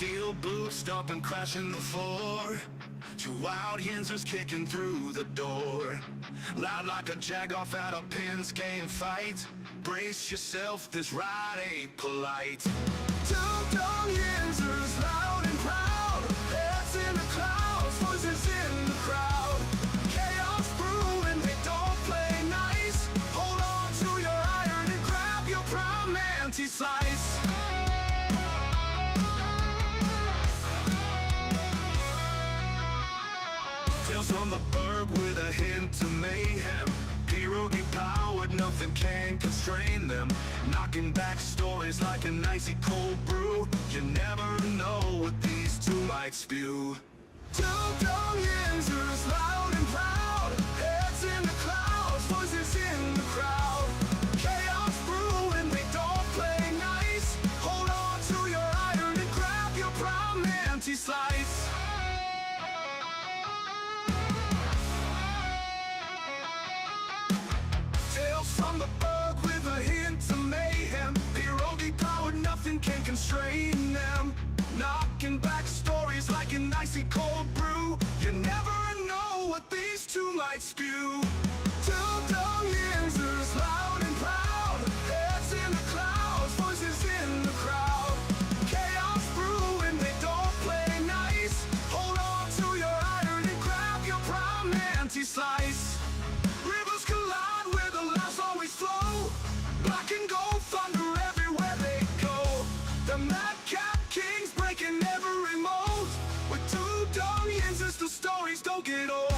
Steel boots stomping, crashing the floor. Two wild Yinzers kicking through the door. Loud like a jag-off at a pins game fight. Brace yourself, this ride ain't polite. Two dumb Yinzers, loud and proud. Heads in the clouds, voices in the crowd. Chaos brewing, they don't play nice. Hold on to your iron and grab your prime anti-slice. Tales from the burg with a hint of mayhem. Pierogi powered, nothing can constrain them. Knocking back stories like an icy cold brew. You never know what these two might spew. Two dumb Yinzers, loud and proud. Heads in the clouds, voices in the crowd. Chaos brewing, they don't play nice. Hold on to your iron and grab your prime anti-slice. From the bug with a hint of mayhem. Pierogi powered, nothing can constrain them. Knocking back stories like an icy cold brew. You never know what these two might spew. Two dumb Yinzers, loud and proud. Heads in the clouds, voices in the crowd. Chaos brewing, they don't play nice. Hold on to your iron and grab your prime anti-slice. Rivers collide where the laughs always flow. Black and gold thunder everywhere they go. The madcap kings breaking every mold. With two dumb Yinzers, the stories don't get old.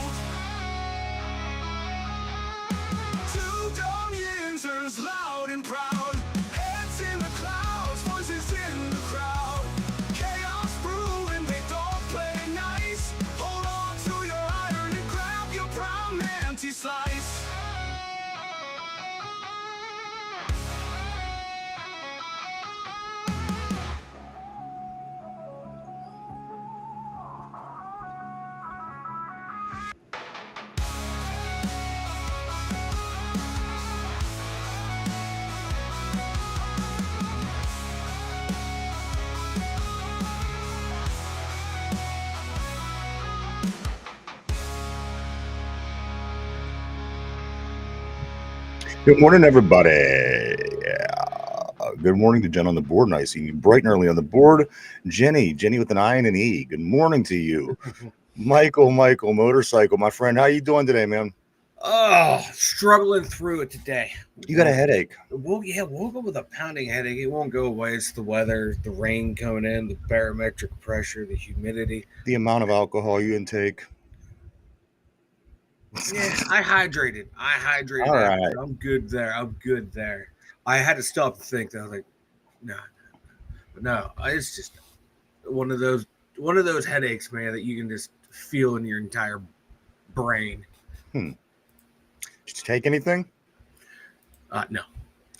Two dumb Yinzers, loud and proud. Heads in the clouds, voices in the crowd. Chaos brewing, they don't play nice. Hold on to your iron and grab your prime anti-slice. Good morning, everybody. Good morning to Jen on the board. Nice seeing you bright and early on the board. Jenny with an I and an E. Good morning to you. Michael, motorcycle, my friend. How you doing today, man? Oh, struggling through it today. You got a headache? Well, yeah, woke up with a pounding headache. It won't go away. It's the weather, the rain coming in, the barometric pressure, the humidity. The amount of alcohol you intake. Yeah, I hydrated. All right. I'm good there. I had to stop and think. I was like, no. It's just one of those headaches, man, that you can just feel in your entire brain. Did you take anything? No.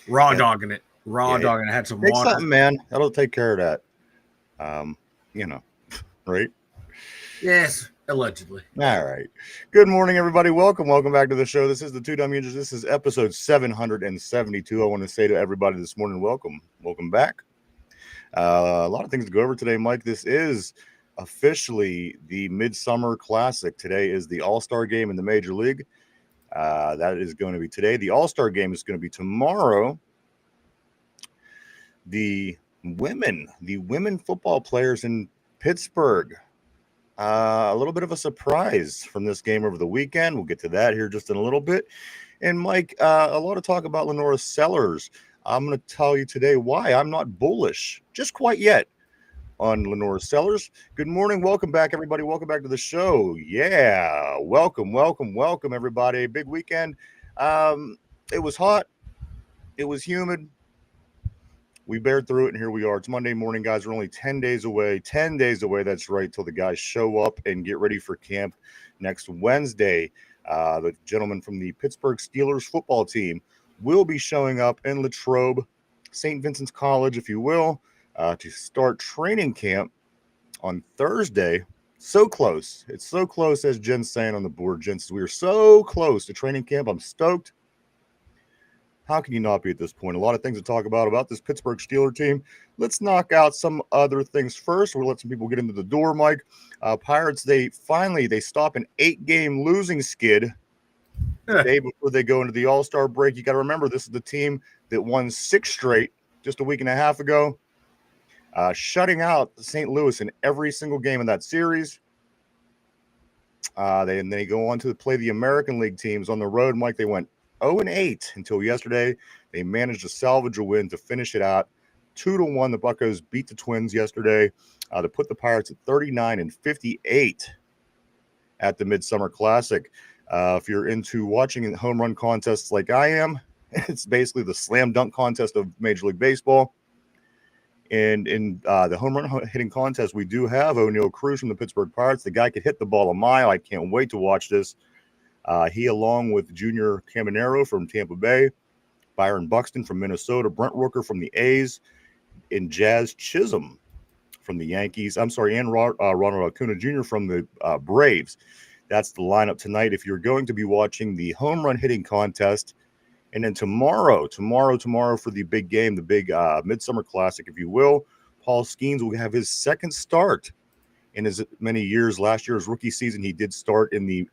Dogging it. Dogging it. I had some Take water. something, man. That'll take care of that. Right? Yes, allegedly. All right. Good morning, everybody. Welcome back to the show. This is the Two Dumb Yinzers. This is episode 772. I want to say to everybody this morning, welcome back. A lot of things to go over today, Mike. This is officially the Midsummer Classic. Today is the All-Star game in the Major League. That is going to be today. The All-Star game is going to be tomorrow. The women football players in Pittsburgh. A little bit of a surprise from this game over the weekend. We'll get to that here just in a little bit. And Mike, a lot of talk about Lenora Sellers. I'm going to tell you today why I'm not bullish just quite yet on Lenora Sellers. Good morning. Welcome back, everybody. Welcome back to the show. Yeah. Welcome, everybody. Big weekend. It was hot. It was humid. We bared through it, and here we are. It's Monday morning, guys. We're only 10 days away. 10 days away, that's right, till the guys show up and get ready for camp next Wednesday. The gentleman from the Pittsburgh Steelers football team will be showing up in Latrobe, St. Vincent's College, if you will, to start training camp on Thursday. So close. It's so close, as Jen's saying on the board. Jen says, we are so close to training camp. I'm stoked. How can you not be at this point? A lot of things to talk about this Pittsburgh Steelers team. Let's knock out some other things first. We'll let some people get into the door, Mike. Pirates, they stop an 8-game losing skid the day before they go into the All-Star break. You got to remember, this is the team that won 6 straight just a week and a half ago, shutting out St. Louis in every single game in that series. They go on to play the American League teams on the road. Mike, they went 0-8 until yesterday. They managed to salvage a win to finish it out. 2-1. The Buccos beat the Twins yesterday to put the Pirates at 39-58 at the Midsummer Classic. If you're into watching home run contests like I am, it's basically the slam dunk contest of Major League Baseball. And in the home run hitting contest, we do have O'Neal Cruz from the Pittsburgh Pirates. The guy could hit the ball a mile. I can't wait to watch this. He, along with Junior Caminero from Tampa Bay, Byron Buxton from Minnesota, Brent Rooker from the A's, and Jazz Chisholm from the Yankees. I'm sorry, and Ronald Acuna Jr. from the Braves. That's the lineup tonight if you're going to be watching the home run hitting contest. And then tomorrow for the big game, the big Midsummer Classic, if you will, Paul Skeens will have his second start in as many years. Last year's rookie season, he did start in the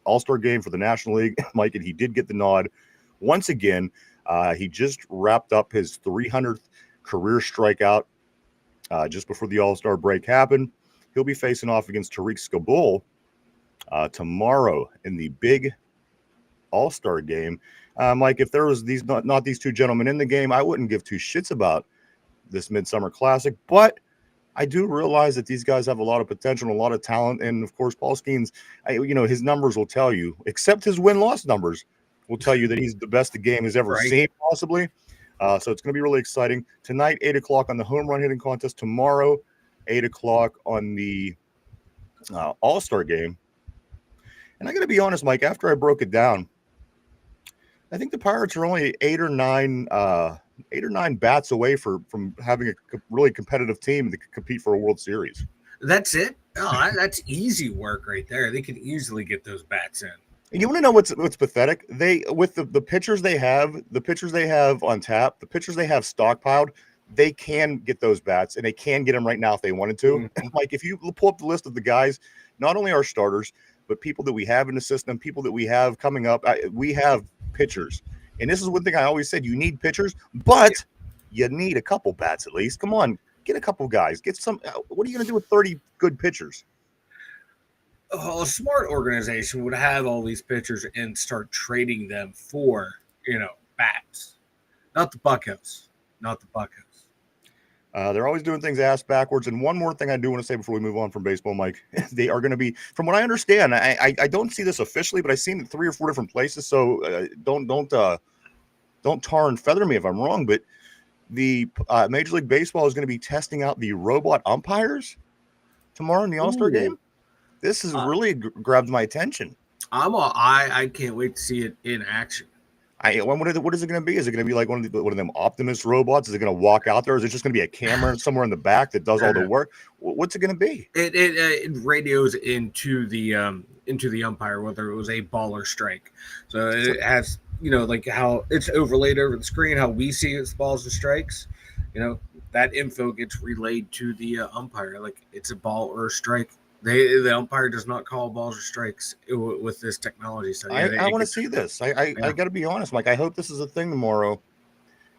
All-Star game for the National League, Mike, and he did get the nod once again. He just wrapped up his 300th career strikeout just before the All-Star break happened. He'll be facing off against Tariq Skubal tomorrow in the big All-Star game. Mike, if there was not these two gentlemen in the game, I wouldn't give two shits about this Midsummer Classic. But I do realize that these guys have a lot of potential and a lot of talent. And, of course, Paul Skeens, his numbers will tell you, except his win-loss numbers, will tell you that he's the best the game has ever seen, possibly. So it's going to be really exciting. Tonight, 8 o'clock on the home run hitting contest. Tomorrow, 8 o'clock on the All-Star game. And I got to be honest, Mike, after I broke it down, I think the Pirates are only 8 or 9 bats away from having a really competitive team that could compete for a World Series. That's it? Oh, that's easy work right there. They could easily get those bats in. And you want to know what's pathetic? They, with the pitchers they have, on tap, the pitchers they have stockpiled, they can get those bats, and they can get them right now if they wanted to. Mm-hmm. Like, if you pull up the list of the guys, not only our starters, but people that we have in the system, people that we have coming up, we have pitchers. And this is one thing I always said, you need pitchers, but you need a couple bats at least. Come on, get a couple guys. Get some. What are you going to do with 30 good pitchers? A smart organization would have all these pitchers and start trading them for, bats. Not the Buccos. They're always doing things ass backwards. And one more thing I do want to say before we move on from baseball, Mike, they are going to be, from what I understand, I don't see this officially, but I've seen it 3 or 4 different places. So don't tar and feather me if I'm wrong. But the Major League Baseball is going to be testing out the robot umpires tomorrow in the All-Star game. This has really grabbed my attention. I can't wait to see it in action. What is it going to be? Is it going to be like one of them Optimus robots? Is it going to walk out there? Is it just going to be a camera somewhere in the back that does all the work? What's it going to be? It radios into the umpire, whether it was a ball or strike. So it has, like how it's overlaid over the screen, how we see it's balls and strikes. That info gets relayed to the umpire, like it's a ball or a strike. The umpire does not call balls or strikes with this technology. So I want to see this. I got to be honest, Mike. I hope this is a thing tomorrow.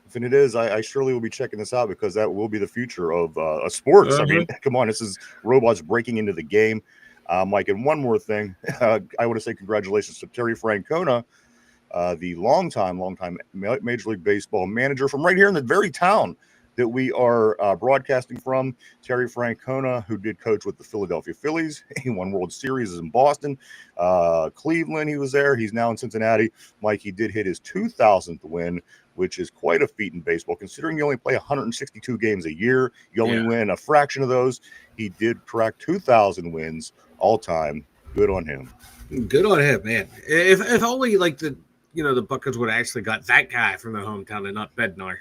If it is, I surely will be checking this out because that will be the future of sports. I mean, come on, this is robots breaking into the game, Mike. And one more thing, I want to say congratulations to Terry Francona, the longtime Major League Baseball manager from right here in the very town that we are broadcasting from. Terry Francona, who did coach with the Philadelphia Phillies. He won World Series in Boston. Cleveland, he was there. He's now in Cincinnati. Mike, he did hit his 2,000th win, which is quite a feat in baseball, considering you only play 162 games a year. You only win a fraction of those. He did crack 2,000 wins all time. Good on him. Good on him, man. If only, like, the Buccos would have actually got that guy from their hometown and not Bednar.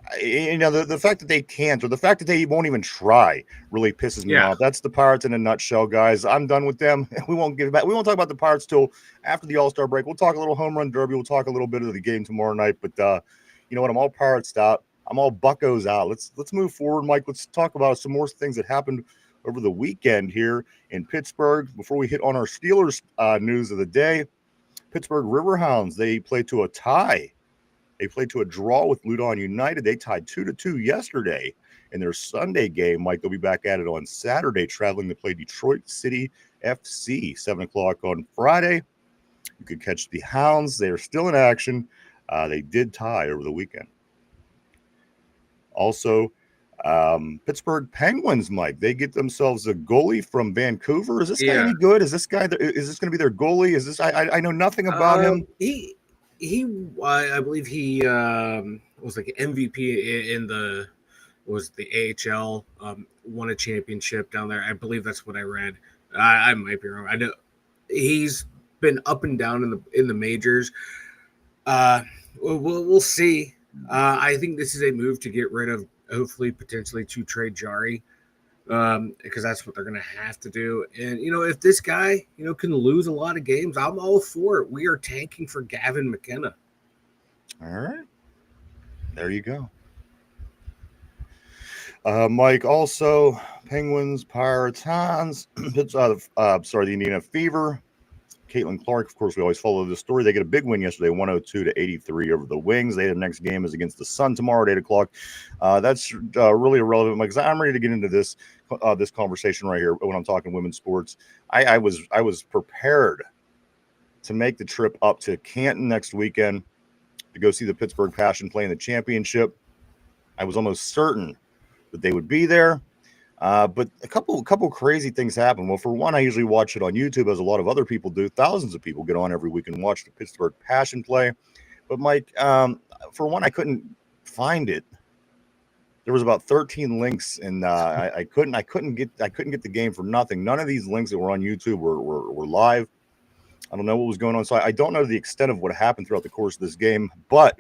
The fact that they can't, or the fact that they won't even try, really pisses me off. That's the Pirates in a nutshell, guys. I'm done with them. We won't give back. We won't talk about the Pirates till after the All-Star break. We'll talk a little home run derby. We'll talk a little bit of the game tomorrow night. But you know what? I'm all Pirates out. I'm all Buccos out. Let's move forward, Mike. Let's talk about some more things that happened over the weekend here in Pittsburgh. Before we hit on our Steelers news of the day, Pittsburgh Riverhounds, they played to a tie. They played to a draw with Loudoun United. They tied 2-2 yesterday in their Sunday game. Mike, they'll be back at it on Saturday, traveling to play Detroit City FC, 7 o'clock on Friday. You could catch the Hounds. They are still in action. They did tie over the weekend. Also, Pittsburgh Penguins, Mike, they get themselves a goalie from Vancouver. Is this guy any good? Is this going to be their goalie? Is this? I know nothing about him. I believe he was like MVP in the AHL, won a championship down there. I believe that's what I read. I might be wrong. I know he's been up and down in the majors. We'll see. I think this is a move to get rid of, hopefully, potentially to trade Jari, because that's what they're going to have to do. And, if this guy, can lose a lot of games, I'm all for it. We are tanking for Gavin McKenna. All right. There you go. Mike, also, Penguins, Pirates, Hans, the Indiana Fever. Caitlin Clark, of course, we always follow this story. They get a big win yesterday, 102-83 over the Wings. Their next game is against the Sun tomorrow at 8 o'clock. That's really irrelevant because I'm ready to get into this conversation right here when I'm talking women's sports. I was prepared to make the trip up to Canton next weekend to go see the Pittsburgh Passion play in the championship. I was almost certain that they would be there. But a couple crazy things happen. Well, for one, I usually watch it on YouTube, as a lot of other people do. Thousands of people get on every week and watch the Pittsburgh Passion play. But Mike, for one, I couldn't find it. There was about 13 links, and I couldn't get the game for nothing. None of these links that were on YouTube were live. I don't know what was going on, so I don't know the extent of what happened throughout the course of this game. But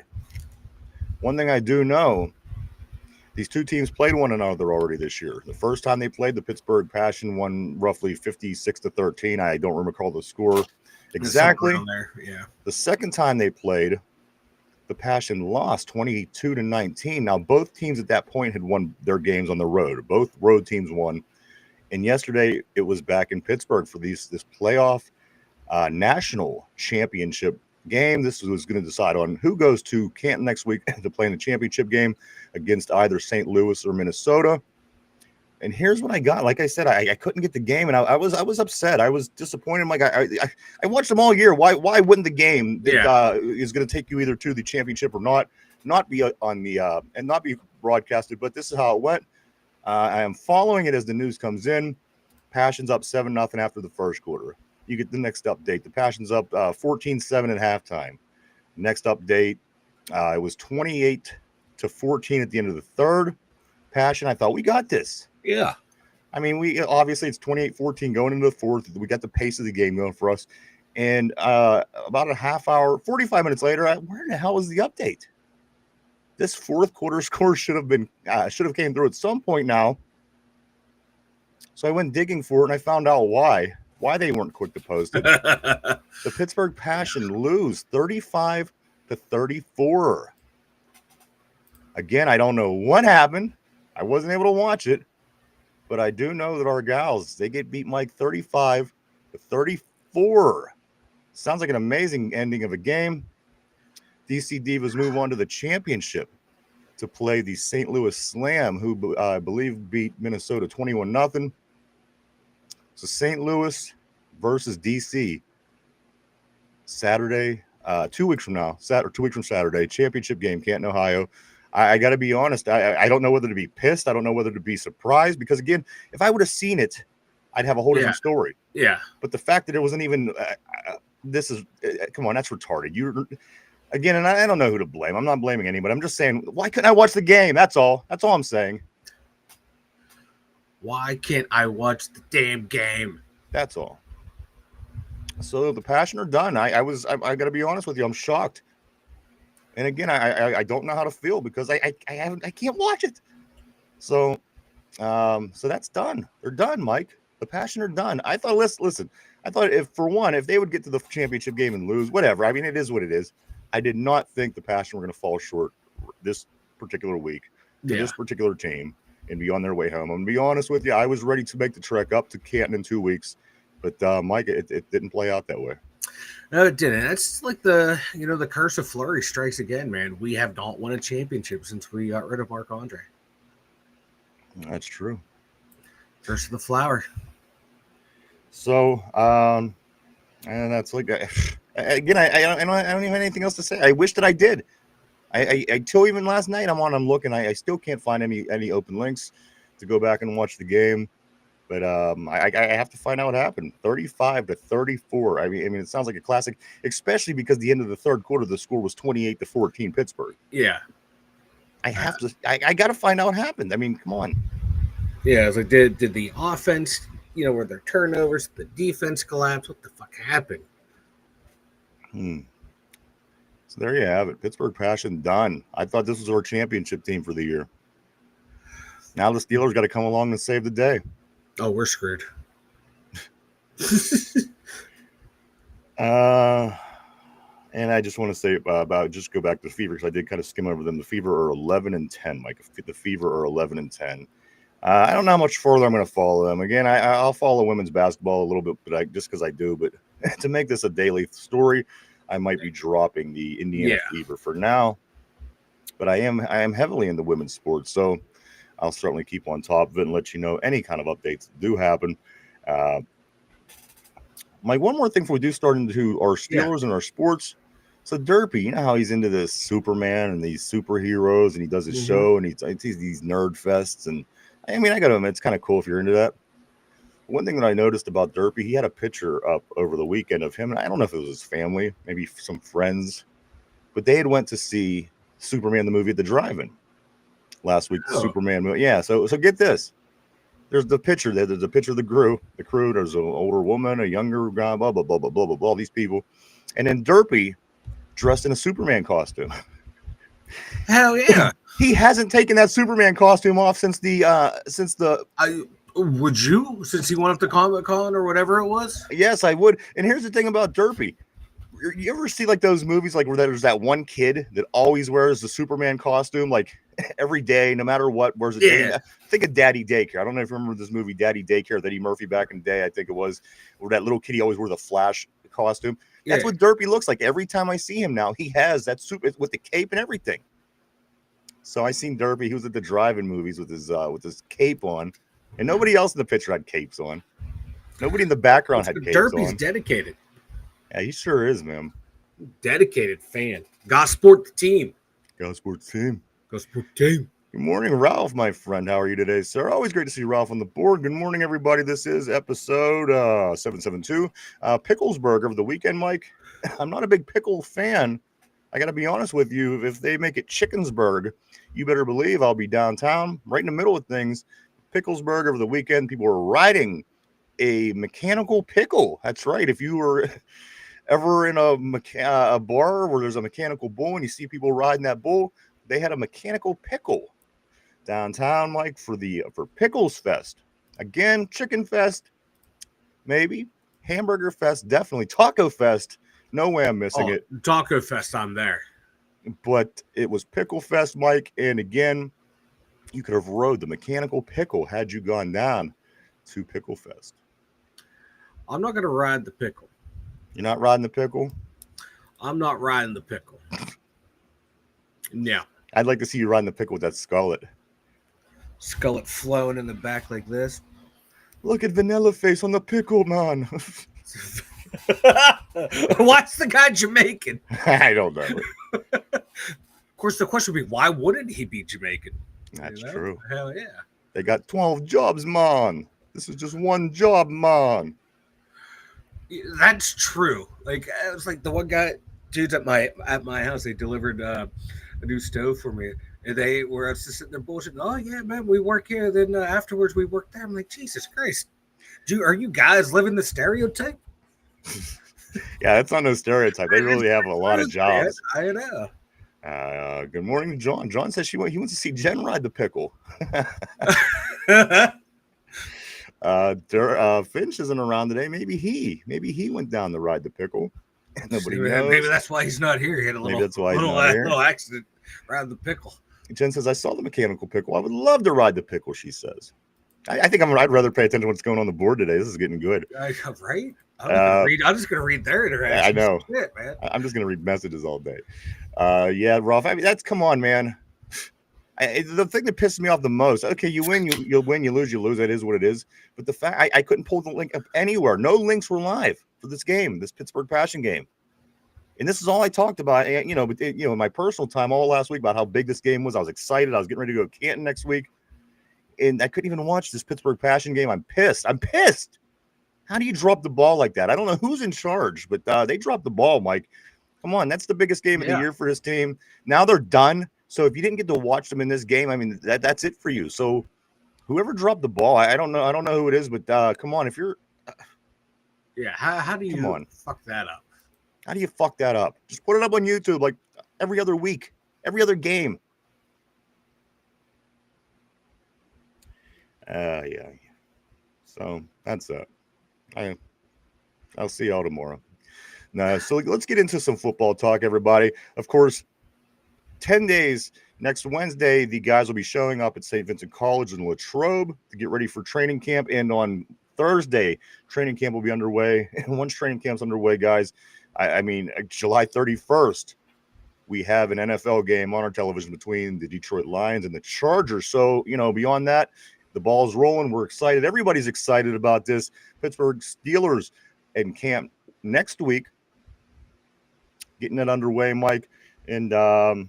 one thing I do know. These two teams played one another already this year. The first time they played, the Pittsburgh Passion won roughly 56-13. I don't recall the score exactly. Yeah. The second time they played, the Passion lost 22-19. Now, both teams at that point had won their games on the road. Both road teams won. And yesterday, it was back in Pittsburgh for this playoff national championship game. This was going to decide on who goes to Canton next week to play in the championship game against either St. Louis or Minnesota. And here's what I got. Like I said, I couldn't get the game, and I was upset. I was disappointed. I'm like, I watched them all year. Why wouldn't the game that is going to take you either to the championship or not be on the and not be broadcasted? But this is how it went. I am following it as the news comes in. Passion's up 7-0 after the first quarter. You get the next update. The Passion's up 14-7 at halftime. Next update, it was 28-14 at the end of the third. Passion, I thought we got this. Yeah. I mean, we obviously it's 28-14 going into the fourth. We got the pace of the game going for us. And about a half hour, 45 minutes later, where the hell was the update? This fourth quarter score should have came through at some point now. So I went digging for it, and I found out why they weren't quick to post it. The Pittsburgh Passion lose 35-34. Again, I don't know what happened. I wasn't able to watch it, but I do know that our gals, they get beat, Mike, 35-34. Sounds like an amazing ending of a game. DC Divas move on to the championship to play the St. Louis Slam, who I believe beat Minnesota 21-0. So St. Louis versus DC Saturday, 2 weeks from now, 2 weeks from Saturday, championship game, Canton, Ohio. I got to be honest. I don't know whether to be pissed. I don't know whether to be surprised because, again, if I would have seen it, I'd have a whole different story. Yeah. But the fact that it wasn't even come on, that's retarded. Again, and I don't know who to blame. I'm not blaming anybody. I'm just saying, why couldn't I watch the game? That's all. That's all I'm saying. Why can't I watch the damn game? That's all. So the Passion are done. I got to be honest with you. I'm shocked. And again, I don't know how to feel because I can't watch it. So so that's done. They're done, Mike. The Passion are done. I thought listen. I thought if they would get to the championship game and lose, whatever. I mean, it is what it is. I did not think the Passion were going to fall short this particular week to this particular team and be on their way home. I'm going to be honest with you. I was ready to make the trek up to Canton in 2 weeks, but Mike, it didn't play out that way. No, it didn't. That's like the curse of Fleury strikes again, man. We have not won a championship since we got rid of Marc-Andre. That's true. Curse of the Flower. So, and that's like again. I don't even have anything else to say. I wish that I did. I till even last night I'm looking. I still can't find any open links to go back and watch the game. But I have to find out what happened. 35-34. I mean, it sounds like a classic, especially because the end of the third quarter, the score was 28-14 Pittsburgh. Yeah. I got to find out what happened. I mean, come on. Yeah, it's like did the offense, were there turnovers? The defense collapse? What the fuck happened? So there you have it. Pittsburgh Passion done. I thought this was our championship team for the year. Now the Steelers got to come along and save the day. Oh, we're screwed. And I just want to say just go back to the Fever because I did kind of skim over them. The Fever are 11-10, Mike. The Fever are 11-10. I don't know how much further I'm going to follow them. Again, I'll follow women's basketball a little bit, but just because I do. But to make this a daily story, I might be dropping the Indiana Fever for now. But I am heavily into women's sports, so I'll certainly keep on top of it and let you know any kind of updates that do happen. Mike, one more thing before we do start into our Steelers and our sports. So Derpy, you know how he's into this Superman and these superheroes, and he does his show, and he sees these nerd fests. And I mean, I got to admit, it's kind of cool if you're into that. One thing that I noticed about Derpy, he had a picture up over the weekend of him, and I don't know if it was his family, maybe some friends, but they had went to see Superman the movie at the drive-in last week. The Superman movie, yeah. So get this. There's the picture there. There's a picture of the crew. There's an older woman, a younger guy, blah blah blah blah blah blah blah. All these people, and then Derpy dressed in a Superman costume. Hell yeah! He hasn't taken that Superman costume off since would you, since he went up to Comic-Con or whatever it was? Yes, I would. And here's the thing about Derpy. You ever see like those movies like where there's that one kid that always wears the Superman costume like every day, no matter what, wears it? Yeah. Think of Daddy Daycare. I don't know if you remember this movie, Daddy Daycare, with Eddie Murphy back in the day. I think it was where that little kid, he always wore the Flash costume. That's what Derpy looks like. Every time I see him now, he has that suit with the cape and everything. So I seen Derpy. He was at the drive-in movies with his cape on, and nobody else in the picture had capes on. Nobody in the background had capes on. Derpy's dedicated. Yeah, he sure is, man. Dedicated fan. Gosport the team. Gosport team. Gosport team. Good morning, Ralph, my friend. How are you today, sir? Always great to see Ralph on the board. Good morning, everybody. This is episode 772. Picklesburg over the weekend, Mike. I'm not a big pickle fan. I got to be honest with you. If they make it Chickensburg, you better believe I'll be downtown, right in the middle of things. Picklesburg over the weekend. People were riding a mechanical pickle. That's right. If you were ever in a bar where there's a mechanical bull and you see people riding that bull, they had a mechanical pickle downtown, Mike, for Pickles Fest. Again, Chicken Fest, maybe. Hamburger Fest, definitely. Taco Fest, no way I'm missing it. Taco Fest, I'm there. But it was Pickle Fest, Mike, and again, you could have rode the mechanical pickle had you gone down to Pickle Fest. I'm not going to ride the pickle. You're not riding the pickle? I'm not riding the pickle. No. I'd like to see you riding the pickle with that skullet. Skullet flowing in the back like this. Look at Vanilla Face on the pickle, man. Why's the guy Jamaican? I don't know. Of course, the question would be, why wouldn't he be Jamaican? That's true. Hell yeah. They got 12 jobs, man. This is just one job, man. That's true. Like, it was like the one guy, dudes at my house, they delivered a new stove for me. And they were just sitting there bullshitting. Oh, yeah, man, we work here. Then afterwards, we work there. I'm like, Jesus Christ. Are you guys living the stereotype? Yeah, that's not no stereotype. They really have a lot of jobs. I know. Good morning, John. John says he wants to see Jen ride the pickle. Finch isn't around today. Maybe he went down to ride the pickle. Nobody knows. Maybe that's why he's not here. He had a little accident around the pickle. Jen says, I saw the mechanical pickle. I would love to ride the pickle, she says. I think I'd rather pay attention to what's going on the board today. This is getting good. Right? I'm just going to read their interactions. I know. Shit, man. I'm just going to read messages all day. Yeah, Rolf. I mean, come on, man. The thing that pisses me off the most, okay, you win, you win, you lose. That is what it is. But the fact I couldn't pull the link up anywhere. No links were live for this game, this Pittsburgh Passion game. And this is all I talked about, but in my personal time all last week about how big this game was. I was excited. I was getting ready to go to Canton next week. And I couldn't even watch this Pittsburgh Passion game. I'm pissed. How do you drop the ball like that? I don't know who's in charge, but they dropped the ball, Mike. Come on, that's the biggest game of the year for his team. Now they're done. So if you didn't get to watch them in this game, I mean, that's it for you. So whoever dropped the ball, I don't know who it is, but come on, if you're how do you fuck that up? How do you fuck that up? Just put it up on YouTube like every other week, every other game. Yeah. So that's that. I'll see y'all tomorrow. No, so let's get into some football talk, everybody. Of course, 10 days next Wednesday, the guys will be showing up at St. Vincent College in Latrobe to get ready for training camp. And on Thursday, training camp will be underway. And once training camp's underway, guys, I mean, July 31st, we have an NFL game on our television between the Detroit Lions and the Chargers. So, beyond that, the ball's rolling. We're excited. Everybody's excited about this. Pittsburgh Steelers in camp next week. Getting it underway, Mike. And let's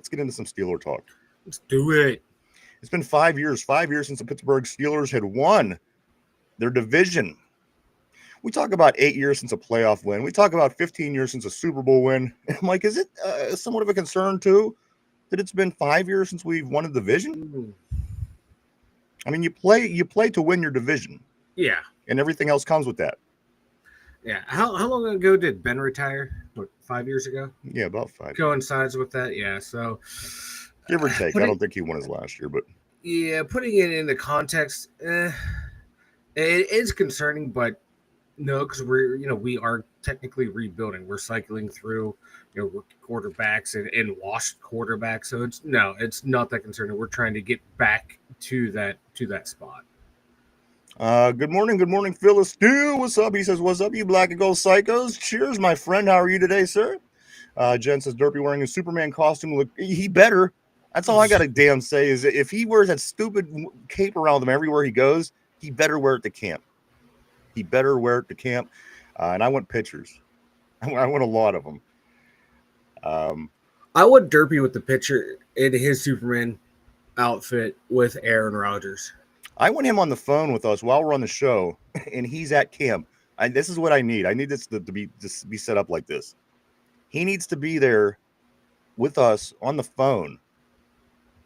get into some Steeler talk. Let's do it. It's been 5 years. 5 years since the Pittsburgh Steelers had won their division. We talk about 8 years since a playoff win. We talk about 15 years since a Super Bowl win. Mike, is it somewhat of a concern, too, that it's been 5 years since we've won a division? I mean, you play to win your division. Yeah. And everything else comes with that. Yeah. How long ago did Ben retire? What, 5 years ago? Yeah, about 5. Coincides with that, yeah. So, give or take. I don't think he won his last year, but yeah, putting it into context, it is concerning, but no, because we are technically rebuilding. We're cycling through, rookie quarterbacks and washed quarterbacks. So it's not that concerning. We're trying to get back to that spot. Good morning, Phyllis Steele. What's up? He says, what's up, you black and gold psychos? Cheers, my friend. How are you today, sir? Jen says, Derpy wearing a Superman costume. Look, he better. That's all I got to damn say is if he wears that stupid cape around him everywhere he goes, he better wear it to camp. And I want pictures. I want a lot of them. I want Derpy with the picture in his Superman outfit with Aaron Rodgers. I want him on the phone with us while we're on the show, and he's at camp. This is what I need. I need this to be set up like this. He needs to be there with us on the phone,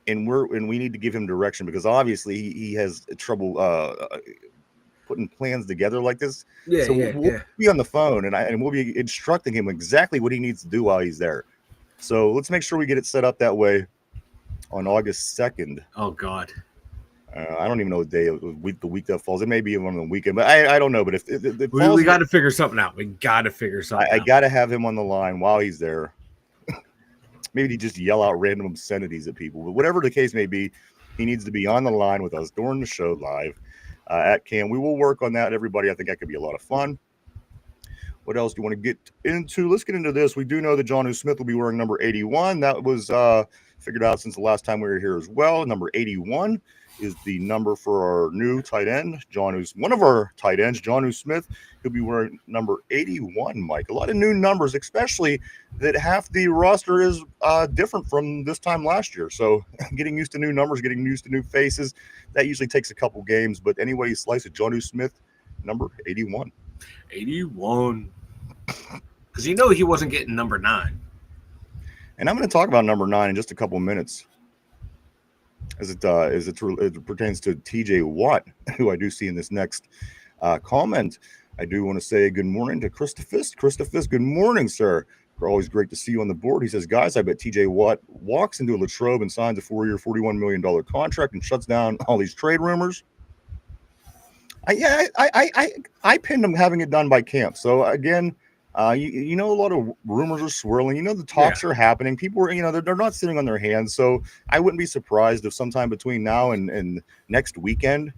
and we need to give him direction because obviously he has trouble putting plans together like this. We'll be on the phone and we'll be instructing him exactly what he needs to do while he's there. So let's make sure we get it set up that way on August 2nd. Oh God. I don't even know the week that falls. It may be on the weekend, but I don't know. But if we got to figure something out. I got to have him on the line while he's there. Maybe he just yell out random obscenities at people, but whatever the case may be, he needs to be on the line with us during the show live at Cam. We will work on that, everybody. I think that could be a lot of fun. What else do you want to get into? Let's get into this. We do know that Jonnu Smith will be wearing number 81. That was figured out since the last time we were here as well. Number 81 is the number for our new tight end. One of our tight ends, Jonnu Smith. He'll be wearing number 81, Mike. A lot of new numbers, especially that half the roster is different from this time last year. So getting used to new numbers, getting used to new faces, that usually takes a couple games. But anyway, you slice it, Jonnu Smith, number 81. 81. Because he wasn't getting number 9. And I'm going to talk about number 9 in just a couple minutes. As it pertains to TJ Watt, who I do see in this next comment. I do want to say good morning to Christopher. Christopher, good morning, sir. Always great to see you on the board. He says, guys, I bet TJ Watt walks into a Latrobe and signs a 4-year, $41 million contract and shuts down all these trade rumors. I pinned him having it done by camp. So again, you know, a lot of rumors are swirling. You know, the talks are happening. People are, you know, they're not sitting on their hands. So I wouldn't be surprised if sometime between now and next weekend,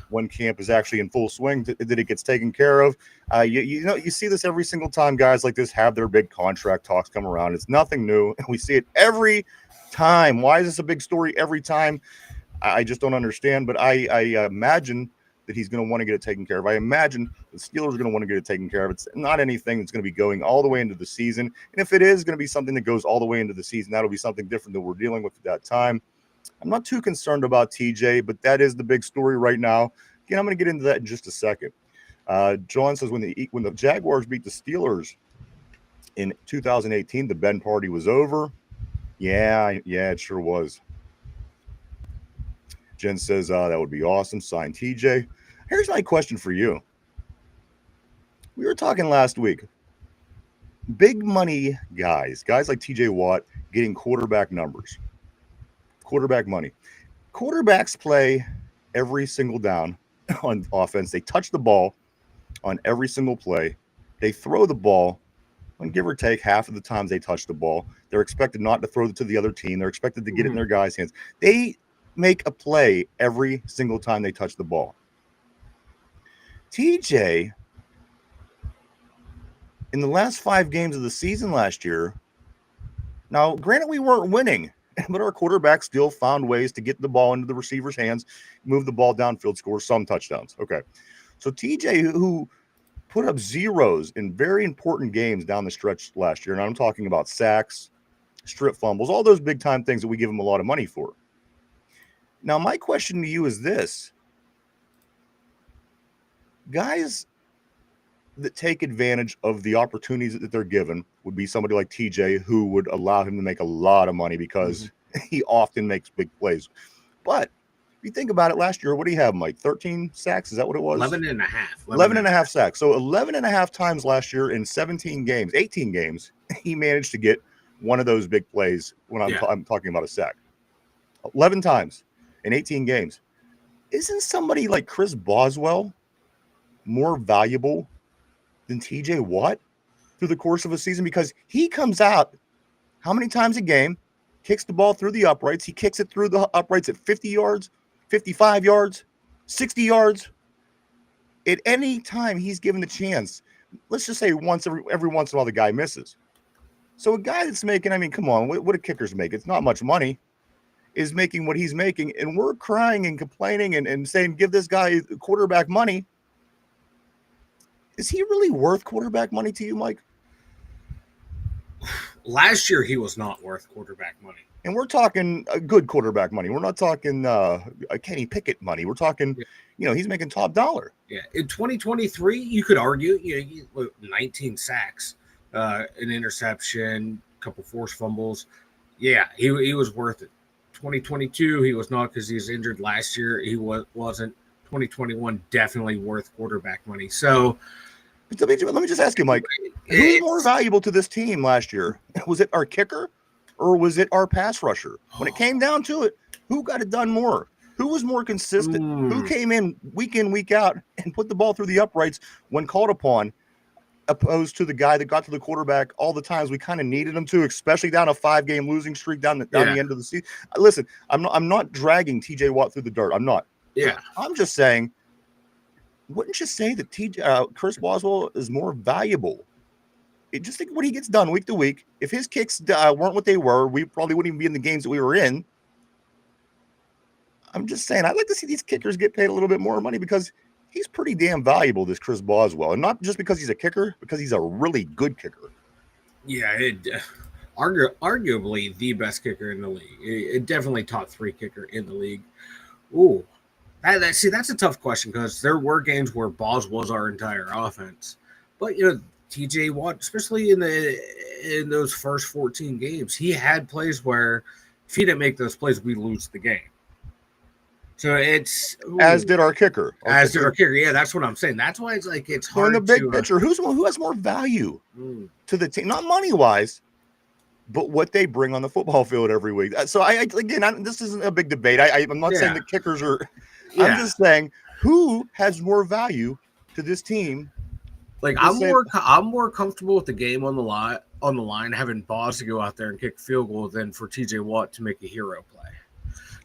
when camp is actually in full swing, that it gets taken care of. You know, you see this every single time guys like this have their big contract talks come around. It's nothing new. We see it every time. Why is this a big story every time? I just don't understand. But I imagine that he's going to want to get it taken care of. I imagine the Steelers are going to want to get it taken care of. It's not anything that's going to be going all the way into the season. And if it is going to be something that goes all the way into the season, that'll be something different that we're dealing with at that time. I'm not too concerned about TJ, but that is the big story right now. Again, I'm going to get into that in just a second. John says when the Jaguars beat the Steelers in 2018, the Ben party was over. Yeah, it sure was. Jen says that would be awesome. Sign TJ. Here's my question for you. We were talking last week. Big money guys like TJ Watt getting quarterback numbers. Quarterback money. Quarterbacks play every single down on offense. They touch the ball on every single play. They throw the ball, and give or take half of the times they touch the ball. They're expected not to throw it to the other team. They're expected to get it in their guys' hands. They make a play every single time they touch the ball. TJ, in the last 5 games of the season last year, now granted we weren't winning, but our quarterback still found ways to get the ball into the receiver's hands, move the ball downfield, score some touchdowns. Okay. So TJ, who put up zeros in very important games down the stretch last year, and I'm talking about sacks, strip fumbles, all those big-time things that we give him a lot of money for. Now, my question to you is this. Guys that take advantage of the opportunities that they're given would be somebody like TJ, who would allow him to make a lot of money because he often makes big plays. But if you think about it, last year, what do you have, Mike? 13 sacks? Is that what it was? 11 and a half. 11 and a half sacks. So 11 and a half times last year in 18 games, he managed to get one of those big plays when I'm talking about a sack. 11 times in 18 games. Isn't somebody like Chris Boswell more valuable than TJ Watt through the course of a season? Because he comes out how many times a game, kicks the ball through the uprights. He kicks it through the uprights at 50 yards, 55 yards, 60 yards. At any time he's given the chance, let's just say once every once in a while the guy misses. So a guy that's making, I mean, come on, what do kickers make? It's not much money, is making what he's making. And we're crying and complaining and saying, give this guy quarterback money. Is he really worth quarterback money to you, Mike? Last year, he was not worth quarterback money. And we're talking a good quarterback money. We're not talking Kenny Pickett money. We're talking, you know, he's making top dollar. Yeah. In 2023, you could argue, 19 sacks, an interception, a couple forced fumbles. Yeah, he was worth it. 2022, he was not because he was injured last year. He wasn't. 2021, definitely worth quarterback money. So let me just ask you, Mike, who's more valuable to this team last year? Was it our kicker or was it our pass rusher? When it came down to it, who got it done more? Who was more consistent? Who came in, week out, and put the ball through the uprights when called upon, opposed to the guy that got to the quarterback all the times we kind of needed him to, especially down a 5-game losing streak down the end of the season? Listen, I'm not dragging TJ Watt through the dirt. I'm not. Yeah, I'm just saying, wouldn't you say that Chris Boswell is more valuable? Just think what he gets done week to week. If his kicks weren't what they were, we probably wouldn't even be in the games that we were in. I'm just saying, I'd like to see these kickers get paid a little bit more money because he's pretty damn valuable, this Chris Boswell. And not just because he's a kicker, because he's a really good kicker. Yeah, arguably the best kicker in the league. It definitely top 3 kicker in the league. Ooh. That's a tough question because there were games where Boz was our entire offense. But, TJ Watt, especially in those first 14 games, he had plays where if he didn't make those plays, we lose the game. So it's as did our kicker. As did our kicker. Yeah, that's what I'm saying. That's why it's like it's So hard in the big to, picture, who has more value to the team? Not money wise, but what they bring on the football field every week. So this isn't a big debate. I'm not saying that kickers are. Yeah. I'm just saying who has more value to this team. Like I'm more comfortable with the game on the line, having Boz to go out there and kick a field goal than for TJ Watt to make a hero play.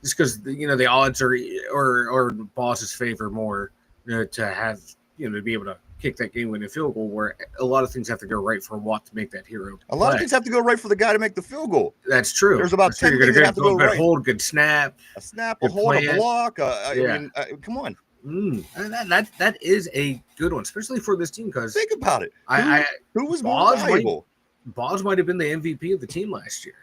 Just because the odds are Boz's favor more to have to be able to kick that game-winning field goal, where a lot of things have to go right for Watt to make that hero play. A lot of things have to go right for the guy to make the field goal. That's true. There's about 10 things that have to go right. Hold, good snap, a hold, a block. I mean, come on. That is a good one, especially for this team. Because think about it. Who was more valuable? Boz might have been the MVP of the team last year.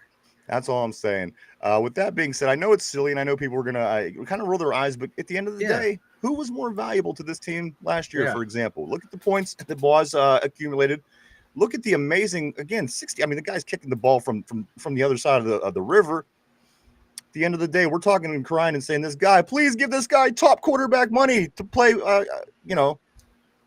That's all I'm saying. With that being said, I know it's silly, and I know people are gonna kind of roll their eyes, but at the end of the day, who was more valuable to this team last year? For example, look at the points that Boz accumulated. Look at the amazing 60. I mean, the guy's kicking the ball from the other side of the river. At the end of the day, we're talking and crying and saying, "This guy, please give this guy top quarterback money to play."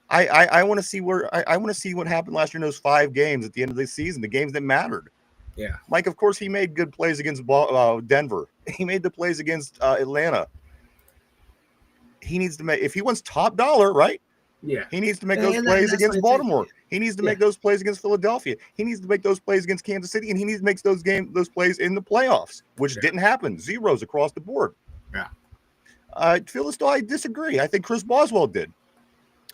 I want to see I want to see what happened last year in those 5 games at the end of the season, the games that mattered. Yeah, Mike, of course, he made good plays against Denver. He made the plays against Atlanta. He needs to make, if he wants top dollar, right? Yeah. He needs to make those plays against Baltimore. He needs to make those plays against Philadelphia. He needs to make those plays against Kansas City, and he needs to make those plays in the playoffs, which didn't happen. Zeros across the board. Yeah. Phyllis, I disagree. I think Chris Boswell did.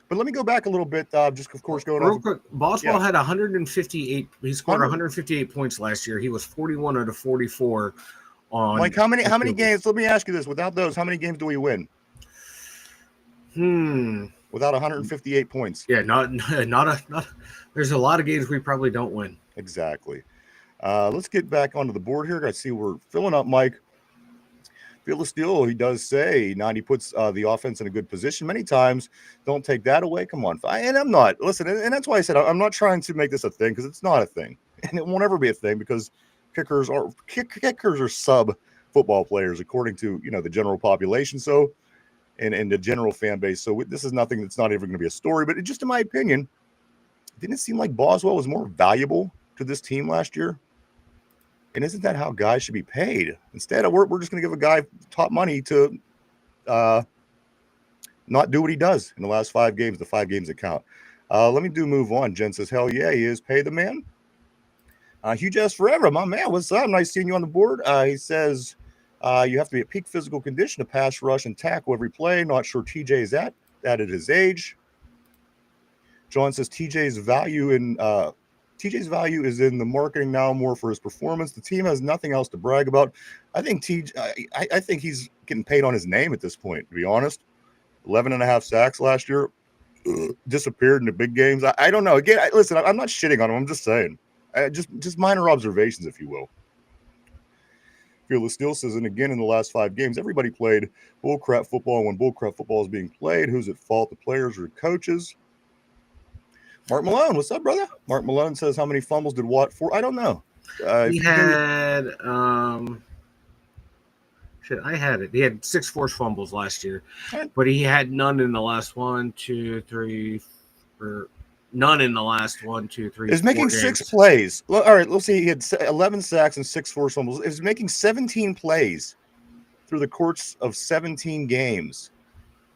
But let me go back a little bit. Just of course going real quick. Boswell had 158. He scored 158 points last year. He was 41 out of 44 on. Like how many games? Let me ask you this: without those, how many games do we win? Without 158 points. Yeah, not. There's a lot of games we probably don't win. Exactly. Let's get back onto the board here. I see we're filling up, Mike. Feel the Steel, he does say, 90 puts the offense in a good position many times. Don't take that away. Come on. And I'm not. Listen, and that's why I said I'm not trying to make this a thing, because it's not a thing. And it won't ever be a thing, because kickers are sub football players, according to the general population. So, and the general fan base. So this is nothing that's not even going to be a story. But just in my opinion, didn't it seem like Boswell was more valuable to this team last year? And isn't that how guys should be paid? Instead, we're just going to give a guy top money to not do what he does in the last 5 games, the 5 games that count. Let me move on. Jen says, hell yeah, he is. Pay the man. Hugh Jess Forever, my man, what's up? Nice seeing you on the board. He says, you have to be at peak physical condition to pass, rush, and tackle every play. Not sure TJ is at his age. John says TJ's value is in the marketing now more for his performance. The team has nothing else to brag about. I think I think he's getting paid on his name at this point, to be honest. 11.5 sacks last year. Disappeared in the big games. I don't know. Again, listen, I'm not shitting on him. I'm just saying. Just minor observations, if you will. Fearless Steel says, and again, in the last 5 games, everybody played bullcrap football. And when bullcrap football is being played, who's at fault? The players or coaches? Mark Malone, what's up, brother? Mark Malone says, how many fumbles did Watt for? I don't know. He had I had it. He had 6 forced fumbles last year, but he had none in the last 1, 2, 3, or none in the last 1, 2, 3. He's making 6 plays. All right, let's see. He had 11 sacks and 6 forced fumbles. He's making 17 plays through the course of 17 games.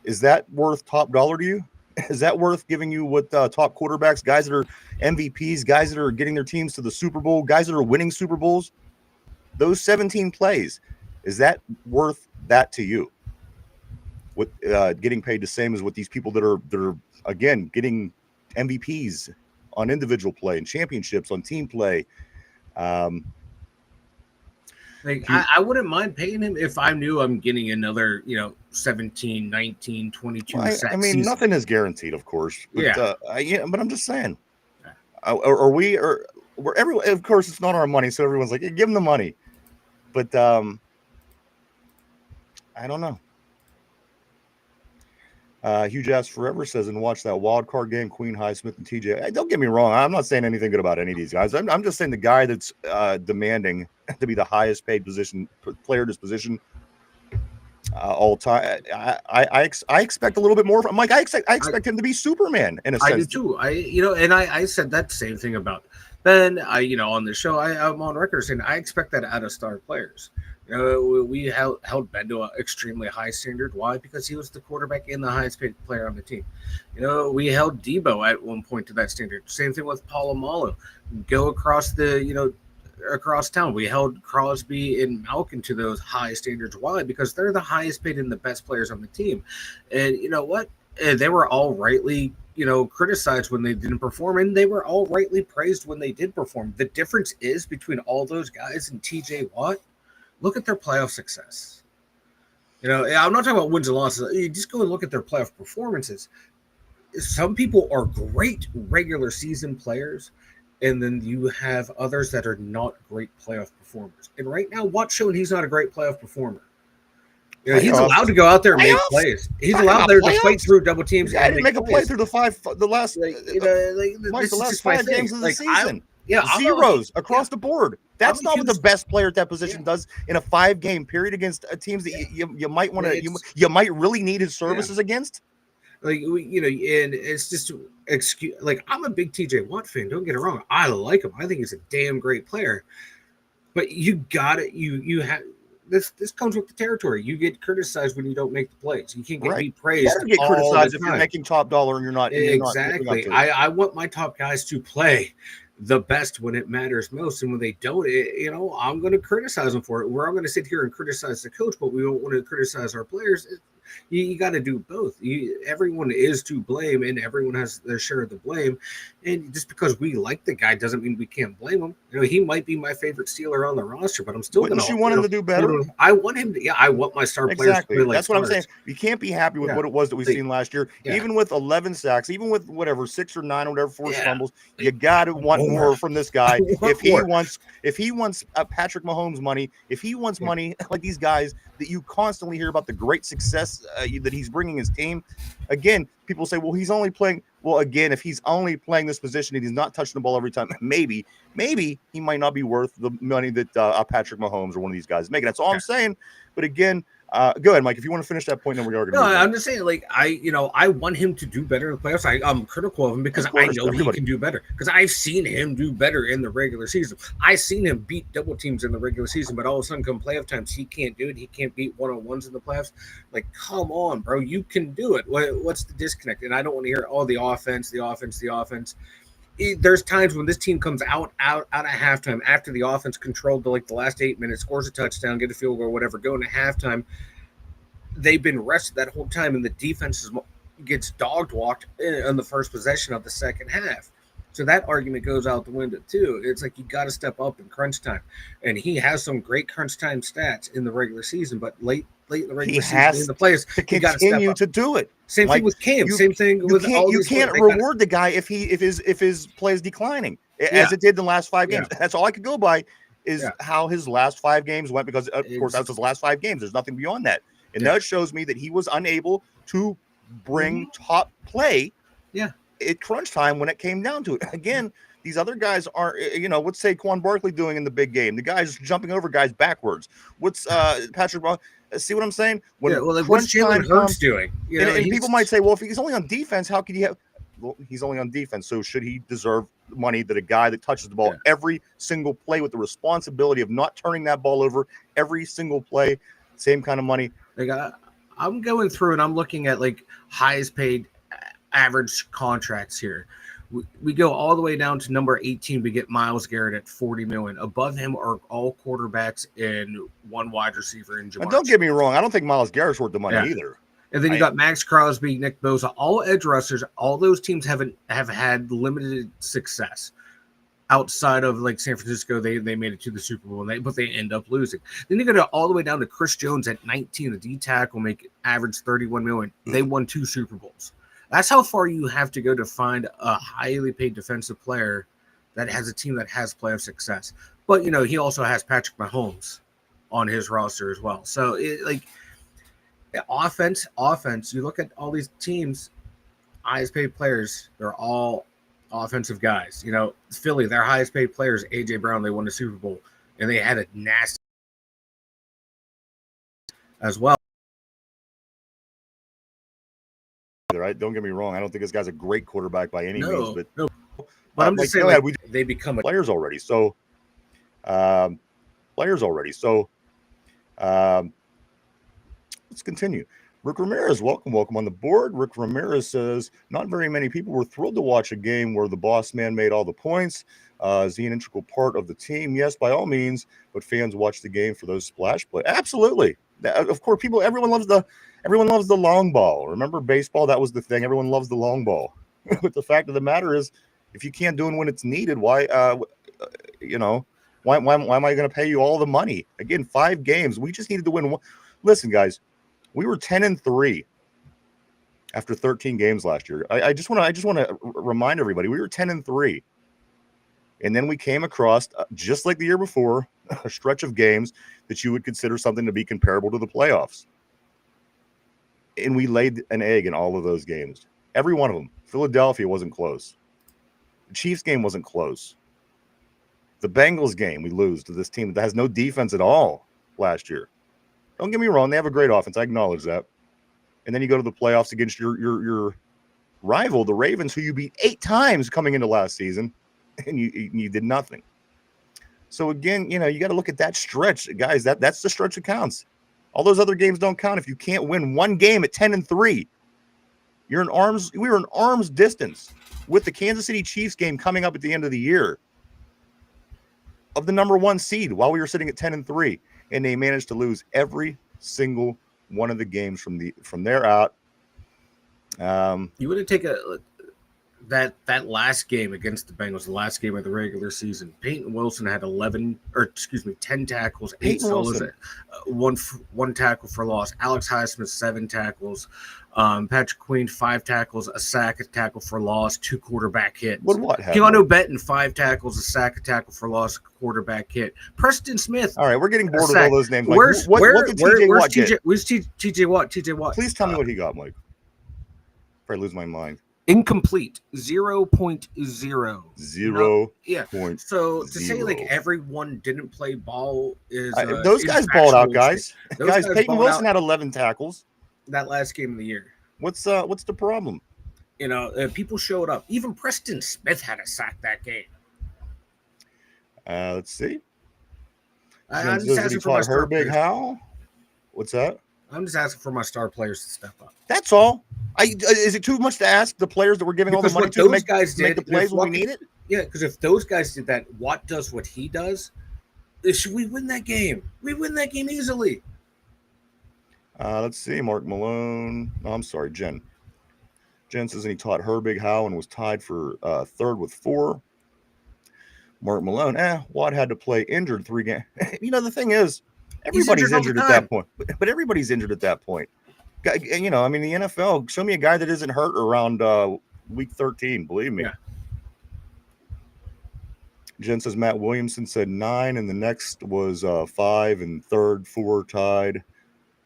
Is that worth top dollar to you? Is that worth giving you what top quarterbacks, guys that are MVPs, guys that are getting their teams to the Super Bowl, guys that are winning Super Bowls? Those 17 plays, is that worth that to you? With getting paid the same as what these people that are again getting MVPs on individual play and championships on team play. I wouldn't mind paying him if I knew I'm getting another, 17, 19, 22 sacks. I mean, nothing is guaranteed, of course. But, but I'm just saying. We're everyone. Of course, it's not our money, so everyone's like, hey, give him the money. But I don't know. Huge Ass Forever says, and watch that wild card game, Queen, Highsmith, and TJ. Hey, don't get me wrong. I'm not saying anything good about any of these guys. I'm just saying the guy that's demanding to be the highest paid player in his position. all time. I expect a little bit more from Mike. I expect him to be Superman in a I do sense. too. And I said that same thing about Ben. On the show, I'm on record saying I expect that out of star players. We held Ben to an extremely high standard. Why? Because he was the quarterback and the highest paid player on the team. We held Debo at one point to that standard. Same thing with Polamalu. Go across across town. We held Crosby and Malkin to those high standards. Why? Because they're the highest paid and the best players on the team. And you know what? They were all rightly, criticized when they didn't perform, and they were all rightly praised when they did perform. The difference is between all those guys and TJ Watt. Look at their playoff success. I'm not talking about wins and losses. You just go and look at their playoff performances. Some people are great regular season players, and then you have others that are not great playoff performers. And right now, Watt's showing he's not a great playoff performer. He's allowed to go out there and make plays. He's allowed there to fight through double teams. I didn't make a play through the last five games of the season. Zeros across the board. That's not what the best player at that position does in a 5-game period against teams that you might want to you might really need his services against. And it's just excuse. Like, I'm a big TJ Watt fan. Don't get it wrong. I like him. I think he's a damn great player. But you got it. You have. This comes with the territory. You get criticized when you don't make the plays. You can't be praised. You get criticized if you're making top dollar and you're not. Exactly. I want my top guys to play the best when it matters most, and when they don't, I'm going to criticize them for it. We're all going to sit here and criticize the coach, but we don't want to criticize our players. You got to do both. Everyone is to blame, and everyone has their share of the blame. And just because we like the guy doesn't mean we can't blame him. He might be my favorite Steeler on the roster, but I'm still going to. Wouldn't you want him to do better? I want him to. Yeah, I want my star players to play like That's what I'm saying. You can't be happy with what it was that we've seen last year. Even with 11 sacks, even with whatever 6 or 9 or whatever forced fumbles, you got to want more from this guy. If he wants Patrick Mahomes money, if he wants money like these guys that you constantly hear about the great success that he's bringing his team. Again, people say, well, he's only playing. Well, again, if he's only playing this position and he's not touching the ball every time, maybe he might not be worth the money that Patrick Mahomes or one of these guys is making. That's all I'm saying. But again, go ahead, Mike. If you want to finish that point, then we are going to. No, I'm just saying, like, I want him to do better in the playoffs. I'm critical of him because I know he can do better. Because I've seen him do better in the regular season. I've seen him beat double teams in the regular season, but all of a sudden, come playoff times, he can't do it. He can't beat one-on-ones in the playoffs. Like, come on, bro, you can do it. What's the disconnect? And I don't want to hear the offense. There's times when this team comes out of halftime after the offense controlled the last 8 minutes, scores a touchdown, get a field goal, whatever, go into halftime. They've been rested that whole time, and the defense gets dog walked in the first possession of the second half. So that argument goes out the window too. It's like you got to step up in crunch time, and he has some great crunch time stats in the regular season, but late in the regular season, in the playoffs, he got to continue to do it. Same thing with Cam. Same thing with all these. You can't reward the guy if his play is declining, as it did in the last 5 games. That's all I could go by is how his last 5 games went, because of course that's his last 5 games. There's nothing beyond that, and that shows me that he was unable to bring top play. At crunch time when it came down to it. Again, these other guys are, what's Saquon Barkley doing in the big game? The guy's jumping over guys backwards. What's Patrick? See what I'm saying? What's Jalen Hurts doing? And people might say, well, if he's only on defense, how could he have? Well, he's only on defense, so should he deserve money that a guy that touches the ball every single play with the responsibility of not turning that ball over every single play, same kind of money? I'm going through and I'm looking at highest paid average contracts here. We go all the way down to number 18. We get Myles Garrett at $40 million. Above him are all quarterbacks and one wide receiver in Jamar. And don't get me wrong, I don't think Myles Garrett's worth the money either. And then you got Max Crosby, Nick Bosa, all edge rushers. All those teams have had limited success. Outside of San Francisco, they made it to the Super Bowl, but they end up losing. Then you go all the way down to Chris Jones at 19. The D tackle average $31 million. They won 2 Super Bowls. That's how far you have to go to find a highly paid defensive player that has a team that has playoff success. But, he also has Patrick Mahomes on his roster as well. So, offense, you look at all these teams, highest paid players, they're all offensive guys. Philly, their highest paid players, A.J. Brown, they won the Super Bowl, and they had a nasty as well. Right? Don't get me wrong. I don't think this guy's a great quarterback by any means, but But I'm just saying, like, they become players already. So, let's continue. Rick Ramirez, welcome on the board. Rick Ramirez says, not very many people were thrilled to watch a game where the boss man made all the points. Is he an integral part of the team? Yes, by all means, but fans watch the game for those splash plays. Absolutely. Of course, everyone loves the long ball. Remember baseball? That was the thing. Everyone loves the long ball. But the fact of the matter is, if you can't do it when it's needed, why am I going to pay you all the money? Again, 5 games. We just needed to win one. Listen, guys, we were 10-3 after 13 games last year. I just want to remind everybody, we were 10-3. And then we came across, just like the year before, a stretch of games that you would consider something to be comparable to the playoffs. And we laid an egg in all of those games. Every one of them. Philadelphia wasn't close. The Chiefs game wasn't close. The Bengals game, we lose to this team that has no defense at all last year. Don't get me wrong, they have a great offense. I acknowledge that. And then you go to the playoffs against your rival, the Ravens, who you beat 8 times coming into last season, and you did nothing. So again, you got to look at that stretch, guys. That's the stretch that counts. All those other games don't count if you can't win one game at 10-3. We were in arm's distance with the Kansas City Chiefs game coming up at the end of the year of the number 1 seed while we were sitting at 10-3, and they managed to lose every single one of the games from there out. You would have taken that last game against the Bengals, the last game of the regular season. Peyton Wilson had 10 tackles, 8 solos, one tackle for loss. Alex Highsmith 7 tackles. Patrick Queen 5 tackles, a sack, a tackle for loss, 2 quarterback hits. What happened? Keanu Benton 5 tackles, a sack, a tackle for loss, a quarterback hit. Preston Smith. All right, we're getting bored with all those names. Mike. Where's TJ Watt get? Where's TJ Watt? TJ Watt. Please tell me what he got, Mike. Before I lose my mind. Incomplete. 0.0. 0. Yeah. So to say like everyone didn't play ball is those guys balled out, guys. Guys, Peyton Wilson had 11 tackles that last game of the year. What's the problem? People showed up. Even Preston Smith had a sack that game. Let's see. I'm just asking for my star Big players. How? What's that? I'm just asking for my star players to step up. That's all. Is it too much to ask the players that we're giving all the money to make the plays when we need it? Yeah, because if those guys did that, Watt does what he does. Should we win that game? We win that game easily. Let's see. Mark Malone. No, I'm sorry, Jen. Jen says he taught Herbig Howe and was tied for 3rd with 4. Mark Malone. Watt had to play injured 3 games. The thing is, everybody's injured at that point. But everybody's injured at that point. The NFL, show me a guy that isn't hurt around week 13, believe me. Yeah. Jen says Matt Williamson said 9, and the next was 5, and 3rd, 4 tied.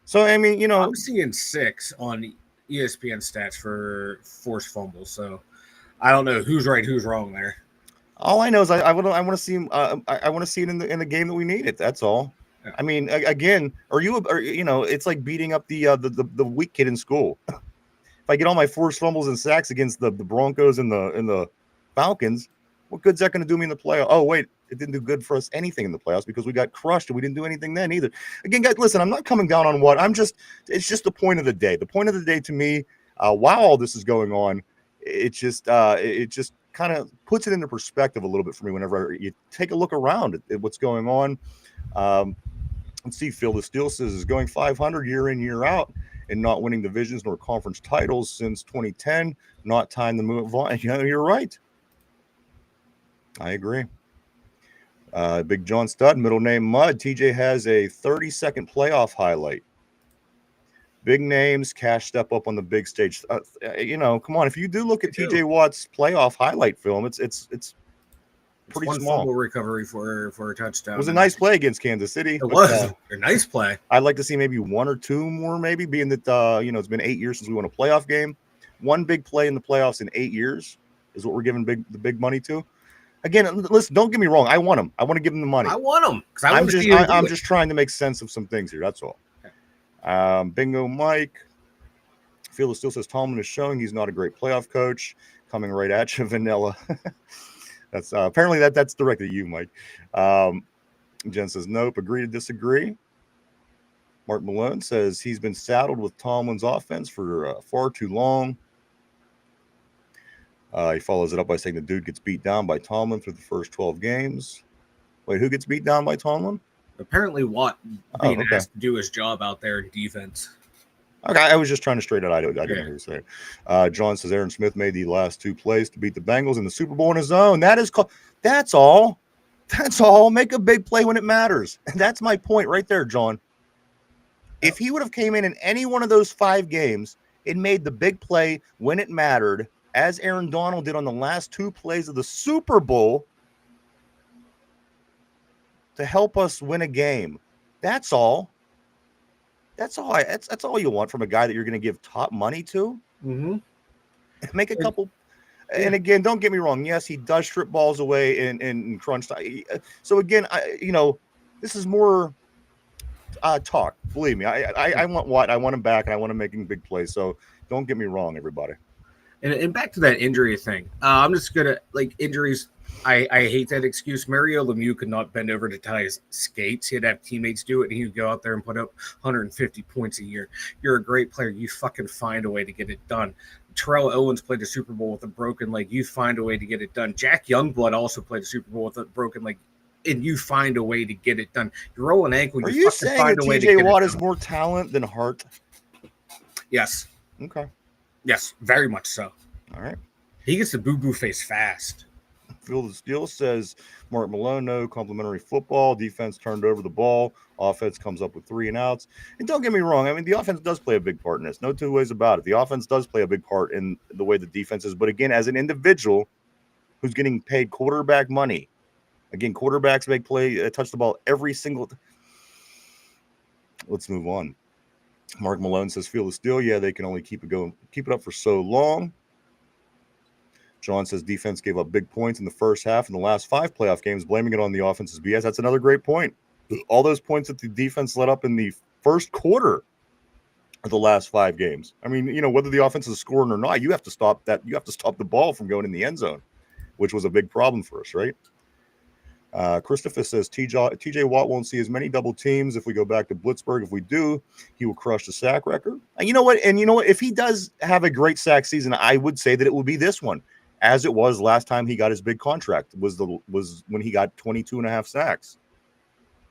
So, I'm seeing 6 on ESPN stats for forced fumbles. So, I don't know who's right, who's wrong there. All I know is I want to see him. I want to see it in the game that we need it. That's all. Yeah. Again, it's like beating up the weak kid in school. If I get all my forced fumbles and sacks against the Broncos and the Falcons, what good's that going to do me in the playoffs? Oh, wait, it didn't do good for us anything in the playoffs because we got crushed and we didn't do anything then either. Again, guys, listen, I'm not coming down on what. It's just the point of the day. The point of the day to me, while all this is going on, it just kind of puts it into perspective a little bit for me whenever you take a look around at what's going on. Let's see, Phil the Steel says is going 500 year in, year out and not winning divisions nor conference titles since 2010. Not time to move on. You're right. I agree. Big John Stud, middle name Mud. TJ has a 30-second playoff highlight. Big names, cash step up on the big stage. Come on. If you do look at TJ Watt's playoff highlight film, it's pretty one small. Fumble recovery for a touchdown. It was a nice play against Kansas City. It was a nice play. I'd like to see maybe 1 or 2 more, maybe, being that it's been 8 years since we won a playoff game. One big play in the playoffs in 8 years is what we're giving the big money to. Again, listen, don't get me wrong. I want him. I want to give him the money. I want him because I'm just trying to make sense of some things here. That's all. Okay. Bingo Mike. Felix still says Tomlin is showing he's not a great playoff coach. Coming right at you, Vanilla. That's apparently that's directed at you, Mike. Jen says nope. Agree to disagree. Mark Malone says he's been saddled with Tomlin's offense for far too long. He follows it up by saying the dude gets beat down by Tomlin through the first 12 games. Wait, who gets beat down by Tomlin? Apparently, Watt being asked to do his job out there in defense. Okay, I was just trying to straight it out. I didn't hear you say it. John says Aaron Smith made the last 2 plays to beat the Bengals in the Super Bowl on his own. That's all. That's all. Make a big play when it matters. And that's my point right there, John. If he would have came in any one of those 5 games and made the big play when it mattered, as Aaron Donald did on the last 2 plays of the Super Bowl to help us win a game, that's all. That's all. That's all you want from a guy that you're going to give top money to. Mm-hmm. Make a couple. And again, don't get me wrong. Yes, he does strip balls away in crunch time. So again, this is more talk. Believe me, I want Watt. I want him back, and I want him making big plays. So don't get me wrong, everybody. And back to that injury thing. I'm just gonna injuries. I hate that excuse. Mario Lemieux could not bend over to tie his skates. He'd have teammates do it, and he would go out there and put up 150 points a year. You're a great player. You fucking find a way to get it done. Terrell Owens played the Super Bowl with a broken leg. You find a way to get it done. Jack Youngblood also played the Super Bowl with a broken leg, and you find a way to get it done. You roll an ankle. Are you saying that TJ Watt is more talent than heart? Yes. Okay. Yes, very much so. All right. He gets the boo-boo face fast. Phil the Steel says Mark Malone, no complimentary football. Defense turned over the ball. Offense comes up with 3 and outs. And don't get me wrong. I mean, the offense does play a big part in this. No 2 ways about it. The offense does play a big part in the way the defense is. But again, as an individual who's getting paid quarterback money, again, quarterbacks make play, touch the ball every single. Let's move on. Mark Malone says, Feel the Steel. Yeah, they can only keep it up for so long. John says defense gave up big points in the first half in the last 5 playoff games, blaming it on the offense's BS. That's another great point. All those points that the defense let up in the first quarter of the last 5 games. I mean, whether the offense is scoring or not, you have to stop that. You have to stop the ball from going in the end zone, which was a big problem for us, right? Christopher says TJ Watt won't see as many double teams if we go back to Pittsburgh. If we do, he will crush the sack record. And you know what? If he does have a great sack season, I would say that it will be this one. As it was last time he got his big contract was when he got 22.5 sacks.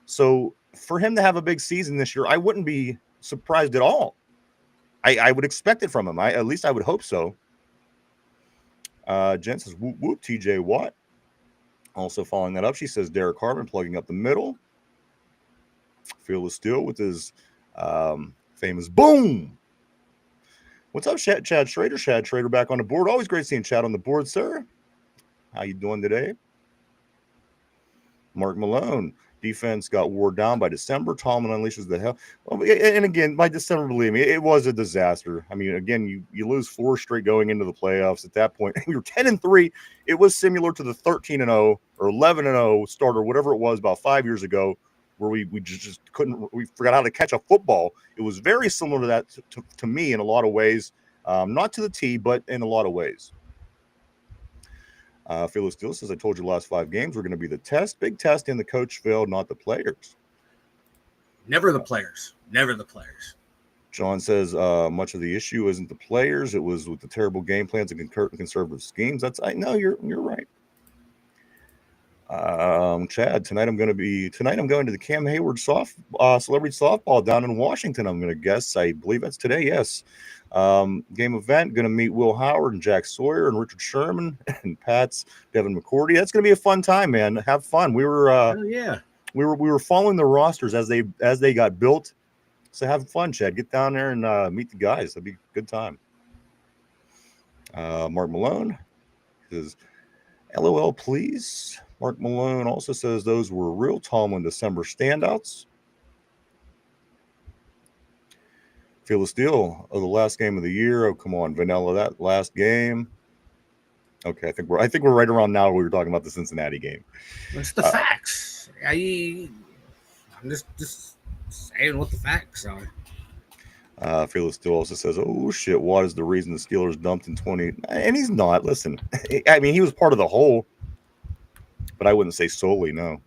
So for him to have a big season this year, I wouldn't be surprised at all. I would expect it from him. At least I would hope so. Jen says, whoop, whoop, TJ Watt. Also following that up, she says Derek Hartman plugging up the middle. Phil the Steel with his famous boom. What's up, Chad Schrader? Chad Schrader back on the board. Always great seeing Chad on the board, sir. How you doing today? Mark Malone. Defense got wore down by December. Tomlin unleashes the hell. And again, by December, believe me, it was a disaster. I mean, again, you lose 4 straight going into the playoffs. At that point, we were 10-3. It was similar to the 13-0 or 11-0 start or whatever it was about 5 years ago, where we just couldn't. We forgot how to catch a football. It was very similar to that to me in a lot of ways. Not to the T, but in a lot of ways. Felix Steele says, I told you the last 5 games were going to be the test. Big test, and the coach failed, not the players. Never the players. Never the players. John says, much of the issue isn't the players. It was with the terrible game plans and conservative schemes. I know you're right. Chad, tonight I'm going to the Cam Hayward celebrity softball down in Washington. I'm going to guess. I believe that's today. Yes. Game event. Going to meet Will Howard and Jack Sawyer and Richard Sherman and Pat's Devin McCourty. That's going to be a fun time, man. Have fun. We were we were following the rosters as they got built. So have fun, Chad. Get down there and meet the guys. That'd be a good time. Mark Malone says, LOL, please. Mark Malone also says those were real Tomlin December standouts. Feel the Steel of the last game of the year. Oh, come on, Vanilla, that last game. Okay, I think we're right around now where we were talking about the Cincinnati game. It's the facts. I'm just saying what the facts are. Fearless still also says, "Oh shit, Watt is the reason the Steelers dumped in 20." And he's not. Listen, I mean, he was part of the whole, but I wouldn't say solely. No.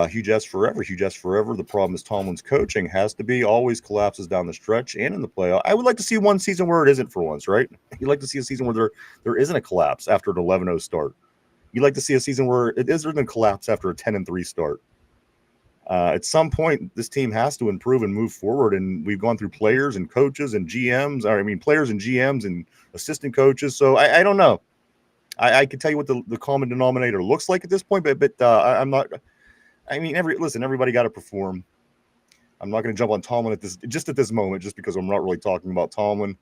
Huge S forever. Huge S forever. The problem is Tomlin's coaching has to be always collapses down the stretch and in the playoff. I would like to see one season where it isn't for once, right? You'd like to see a season where there isn't a collapse after an 11-0 start. You'd like to see a season where it isn't a collapse after a 10-3 start. At some point, this team has to improve and move forward. And we've gone through players and coaches and GMs. I mean, players and GMs and assistant coaches. So I don't know. I can tell you what the common denominator looks like at this point, but I'm not. I mean, everybody got to perform. I'm not going to jump on Tomlin at this moment, just because I'm not really talking about Tomlin.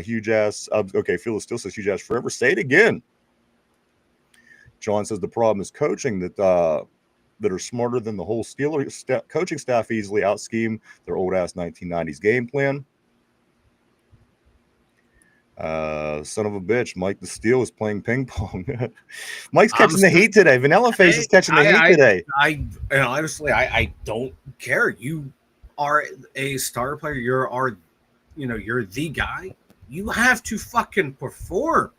Huge ass. Okay, Phil still says huge ass forever. Say it again. John says the problem is coaching that are smarter than the whole Steelers coaching staff easily out scheme their old ass 1990s game plan. Son of a bitch, Mike the Steel is playing ping pong. Mike's catching the heat today. Vanilla Face is catching the heat today. Honestly, I don't care. You are a star player. You're the guy. You have to fucking perform.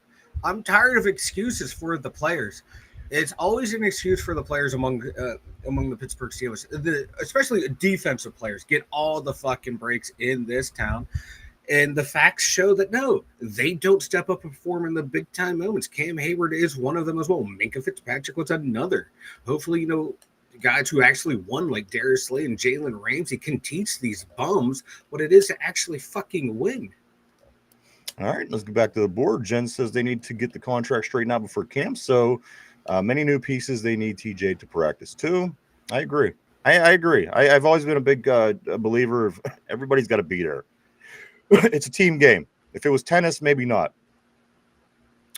I'm tired of excuses for the players. It's always an excuse for the players among the Pittsburgh Steelers, especially defensive players. Get all the fucking breaks in this town. And the facts show that no, they don't step up and perform in the big time moments. Cam Hayward is one of them as well. Minka Fitzpatrick was another. Hopefully, guys who actually won like Darius Slay and Jalen Ramsey can teach these bums what it is to actually fucking win. All right, let's get back to the board. Jen says they need to get the contract straightened out before camp. So many new pieces. They need TJ to practice too. I agree. I agree. I've always been a big believer of everybody's got to be there. It's a team game. If it was tennis, maybe not.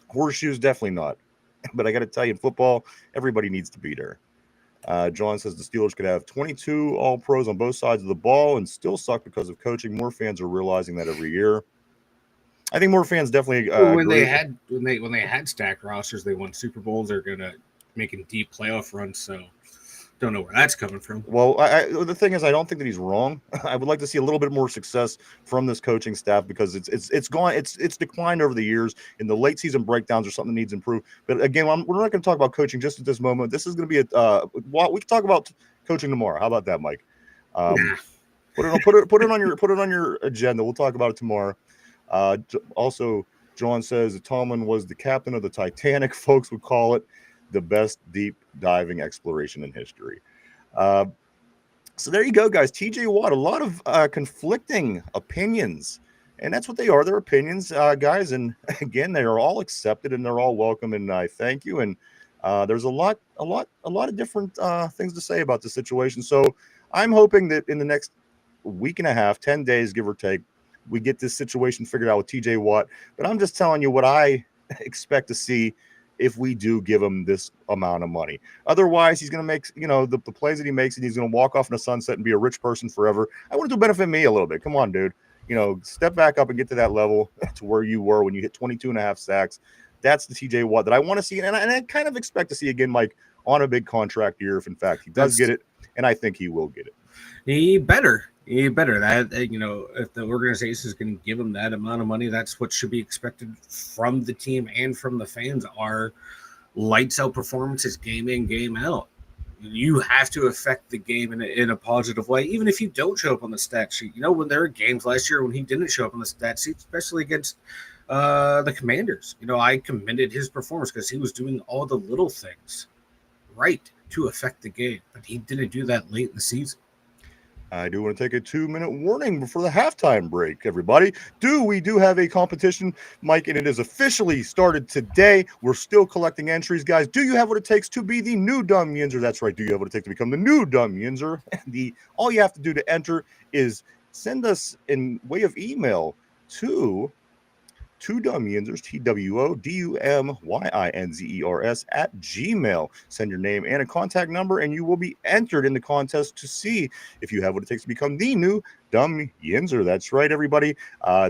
Horseshoes, definitely not. But I got to tell you, in football, everybody needs to be there. John says the Steelers could have 22 All-Pros on both sides of the ball and still suck because of coaching. More fans are realizing that every year. I think more fans definitely. When they had stacked rosters, they won Super Bowls. They're gonna making deep playoff runs. So. Don't know where that's coming from. Well, the thing is, I don't think that he's wrong. I would like to see a little bit more success from this coaching staff because it's declined over the years. In the late season breakdowns or something that needs improved. But again, we're not going to talk about coaching just at this moment. This is going to be we can talk about coaching tomorrow. How about that, Mike? Put it on your agenda. We'll talk about it tomorrow. Also, John says that Tomlin was the captain of the Titanic. Folks would call it the best deep diving exploration in history. So there you go, guys. TJ Watt, a lot of conflicting opinions, and that's what they are. They're opinions, guys. And again, they are all accepted and they're all welcome. And I thank you. And there's a lot of different things to say about the situation. So I'm hoping that in the next week and a half, 10 days, give or take, we get this situation figured out with TJ Watt. But I'm just telling you what I expect to see if we do give him this amount of money. Otherwise, he's going to make, the plays that he makes, and he's going to walk off in the sunset and be a rich person forever. I want it to benefit me a little bit. Come on, dude. Step back up and get to that level to where you were when you hit 22 and a half sacks. That's the TJ Watt that I want to see. And I kind of expect to see again, Mike, on a big contract year, if in fact he does get it. And I think he will get it. He better. That, if the organization is going to give him that amount of money, that's what should be expected from the team and from the fans are lights out performances, game in, game out. You have to affect the game in a positive way, even if you don't show up on the stat sheet. When there were games last year when he didn't show up on the stat sheet, especially against the Commanders, I commended his performance because he was doing all the little things right to affect the game, but he didn't do that late in the season. I do want to take a 2-minute warning before the halftime break, everybody. We do have a competition, Mike, and it is officially started today. We're still collecting entries, guys. Do you have what it takes to be the new Dumb Yinzer? That's right. Do you have what it takes to become the new Dumb Yinzer? All you have to do to enter is send us in way of email to TwoDumbYinzers, TWODUMYINZERS @gmail. Send your name and a contact number, and you will be entered in the contest to see if you have what it takes to become the new Dumb Yinzer. That's right, everybody.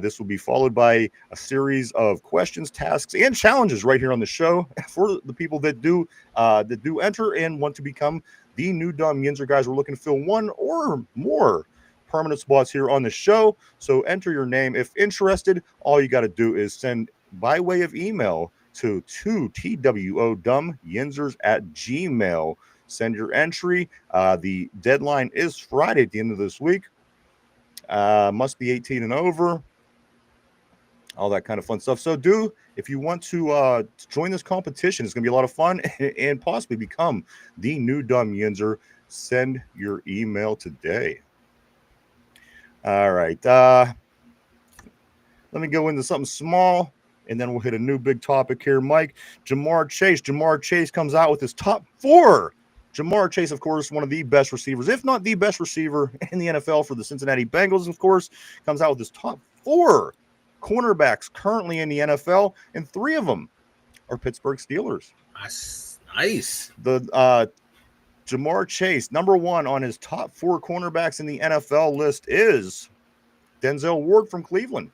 This will be followed by a series of questions, tasks, and challenges right here on the show for the people that do enter and want to become the new Dumb Yinzer. Guys, we're looking to fill one or more permanent spots here on the show. So enter your name. If interested, all you got to do is send by way of email to 2TWODumbYinzers@gmail. Send your entry. The deadline is Friday at the end of this week. Must be 18 and over. All that kind of fun stuff. So if you want to join this competition, it's going to be a lot of fun and possibly become the new Dumb Yinzer. Send your email today. All right. Let me go into something small, and then we'll hit a new big topic here, Mike. Jamar Chase comes out with his top 4. Jamar Chase, of course, one of the best receivers, if not the best receiver in the NFL for the Cincinnati Bengals, of course, comes out with his top 4 cornerbacks currently in the NFL, and 3 of them are Pittsburgh Steelers. That's nice. The Jamar Chase, number 1 on his top 4 cornerbacks in the NFL list is Denzel Ward from Cleveland.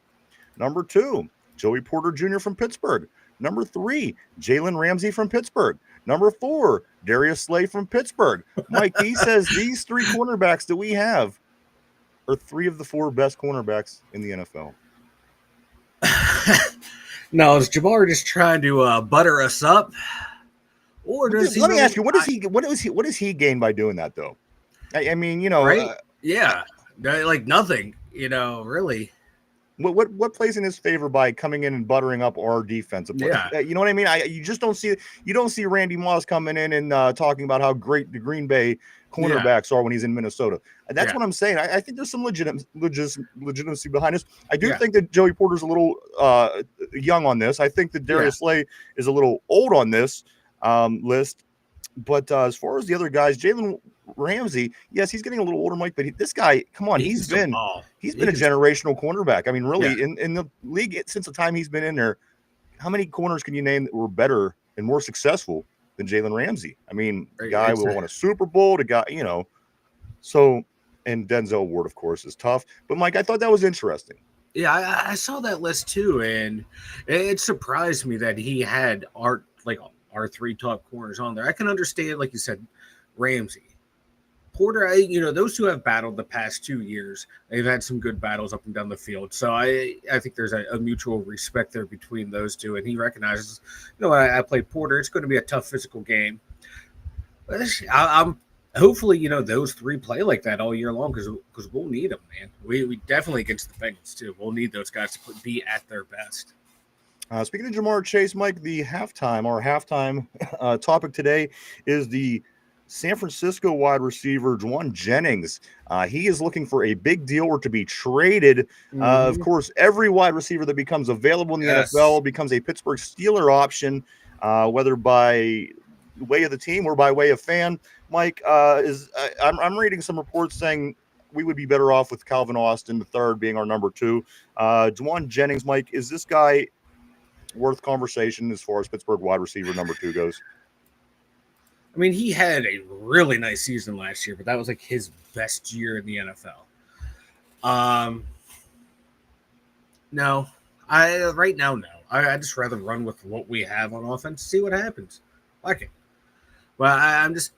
Number 2, Joey Porter Jr. from Pittsburgh. Number 3, Jalen Ramsey from Pittsburgh. Number 4, Darius Slay from Pittsburgh. Mike, he says these 3 cornerbacks that we have are 3 of the 4 best cornerbacks in the NFL. No, is Jamar just trying to butter us up, or does Let me ask you, what does he gain by doing that, though? I mean, right? Yeah, like nothing, really. What plays in his favor by coming in and buttering up our defense? Yeah, you know what I mean. You just don't see Randy Moss coming in and talking about how great the Green Bay cornerbacks are when he's in Minnesota. And that's what I'm saying. I think there's some legitimacy behind this. I do think that Joey Porter's a little young on this. I think that Darius Slay is a little old on this list. But as far as the other guys, Jalen Ramsey, yes, he's getting a little older, Mike, but this guy, come on, he's been a generational cornerback. I mean, really, in the league since the time he's been in there, how many corners can you name that were better and more successful than Jalen Ramsey? I mean, the guy who won a Super Bowl, the guy, so, and Denzel Ward, of course, is tough. But Mike, I thought that was interesting. Yeah, I saw that list too, and it surprised me that he had our 3 top corners on there. I can understand, like you said, Ramsey. Porter, those 2 have battled the past 2 years. They've had some good battles up and down the field. So I think there's a mutual respect there between those 2. And he recognizes, I played Porter. It's going to be a tough physical game. I'm hopefully, those 3 play like that all year long because we'll need them, man. We definitely against the Bengals too. We'll need those guys to be at their best. Speaking of Jamar Chase, Mike, our halftime topic today is the San Francisco wide receiver, Juwan Jennings. He is looking for a big deal or to be traded. Of course, every wide receiver that becomes available in the NFL becomes a Pittsburgh Steeler option, whether by way of the team or by way of fan. Mike, I'm reading some reports saying we would be better off with Calvin Austin III being our number 2. Juwan Jennings, Mike, is this guy worth conversation as far as Pittsburgh wide receiver number 2 goes? I mean, he had a really nice season last year, but that was like his best year in the NFL. No. Right now, no. I just rather run with what we have on offense, see what happens. Like it. Well, I'm just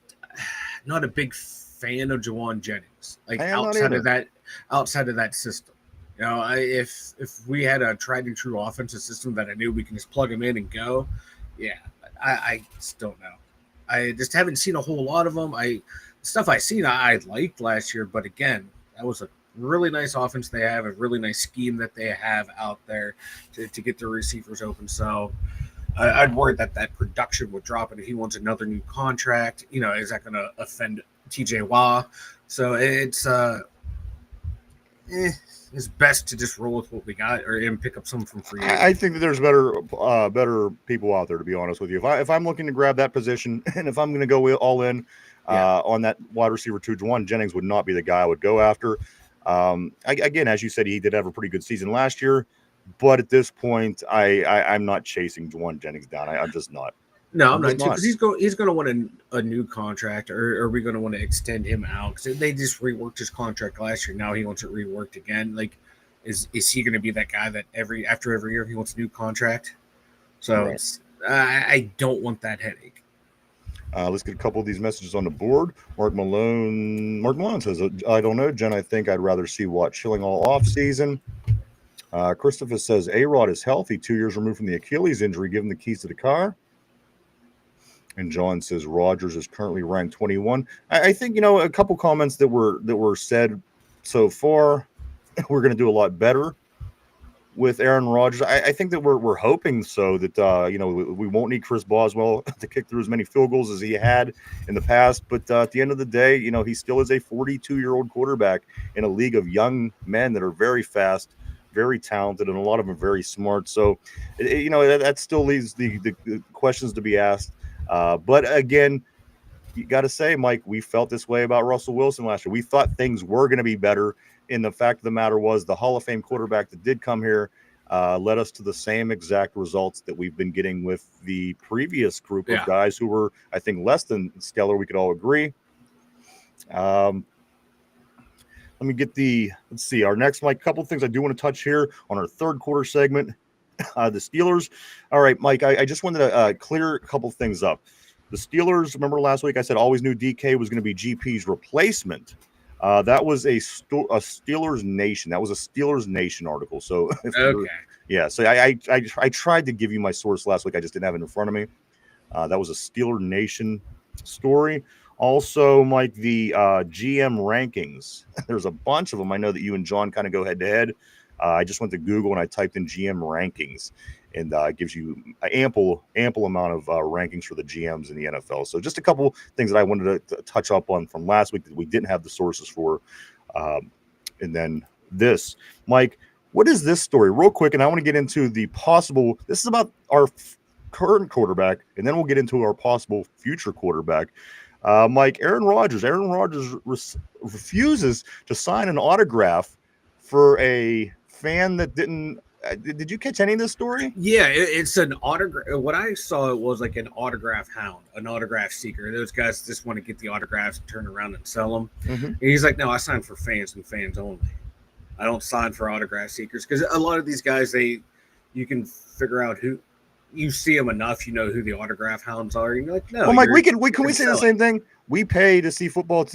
not a big fan of Juwan Jennings. Like outside of that system. If we had a tried and true offensive system that I knew we can just plug him in and go, I just don't know. I just haven't seen a whole lot of them. Stuff I seen I liked last year, but again, that was a really nice offense they have, a really nice scheme that they have out there to get their receivers open. So I'd worry that production would drop, and if he wants another new contract, is that going to offend TJ Watt? So it's best to just roll with what we got and pick up some from free agents. I think that there's better people out there, to be honest with you. If I'm looking to grab that position and if I'm going to go all in on that wide receiver 2, Juwan Jennings would not be the guy I would go after. Again, as you said, he did have a pretty good season last year, but at this point, I'm not chasing Juwan Jennings down. I'm just not. No, I'm not, because he's going to want a new contract, or are we going to want to extend him out? Because they just reworked his contract last year. Now he wants it reworked again. Like, is he going to be that guy that after every year he wants a new contract? So I don't want that headache. Let's get a couple of these messages on the board. Mark Malone says, I don't know, Jen. I think I'd rather see Watt chilling all off season. Christopher says, A-Rod is healthy, 2 years removed from the Achilles injury. Give him the keys to the car. And John says Rodgers is currently ranked 21. I think, a couple comments that were said so far. We're going to do a lot better with Aaron Rodgers. I think that we're hoping so that we won't need Chris Boswell to kick through as many field goals as he had in the past. But at the end of the day, he still is a 42-year-old quarterback in a league of young men that are very fast, very talented, and a lot of them very smart. So, that still leaves the questions to be asked. But again, you got to say, Mike, we felt this way about Russell Wilson last year. We thought things were going to be better. And the fact of the matter was the Hall of Fame quarterback that did come here led us to the same exact results that we've been getting with the previous group of guys who were, I think, less than stellar. We could all agree. Let me get let's see, our next, Mike, couple of things I do want to touch here on our third quarter segment. The Steelers. All right, Mike, I just wanted to clear a couple things up. The Steelers, remember last week I said always knew DK was going to be GP's replacement. That was a Steelers Nation. That was a Steelers Nation article. So, so I tried to give you my source last week. I just didn't have it in front of me. That was a Steelers Nation story. Also, Mike, the GM rankings. There's a bunch of them. I know that you and John kind of go head to head. I just went to Google and I typed in GM rankings, and it gives you an ample amount of rankings for the GMs in the NFL. So just a couple things that I wanted to touch up on from last week that we didn't have the sources for. And then this, Mike, what is this story real quick? And I want to get into this is about our current quarterback, and then we'll get into our possible future quarterback. Mike, Aaron Rodgers refuses to sign an autograph for a fan that didn't. Did you catch any of this story? Yeah, it's an autograph. What I saw, it was like an autograph hound, an autograph seeker. Those guys just want to get the autographs, turn around and sell them. Mm-hmm. And he's like, no, I sign for fans and fans only. I don't sign for autograph seekers, because a lot of these guys, you can figure out who. You see them enough, who the autograph hounds are. You're like, no. Well, Mike, can we say the same thing? We pay to see football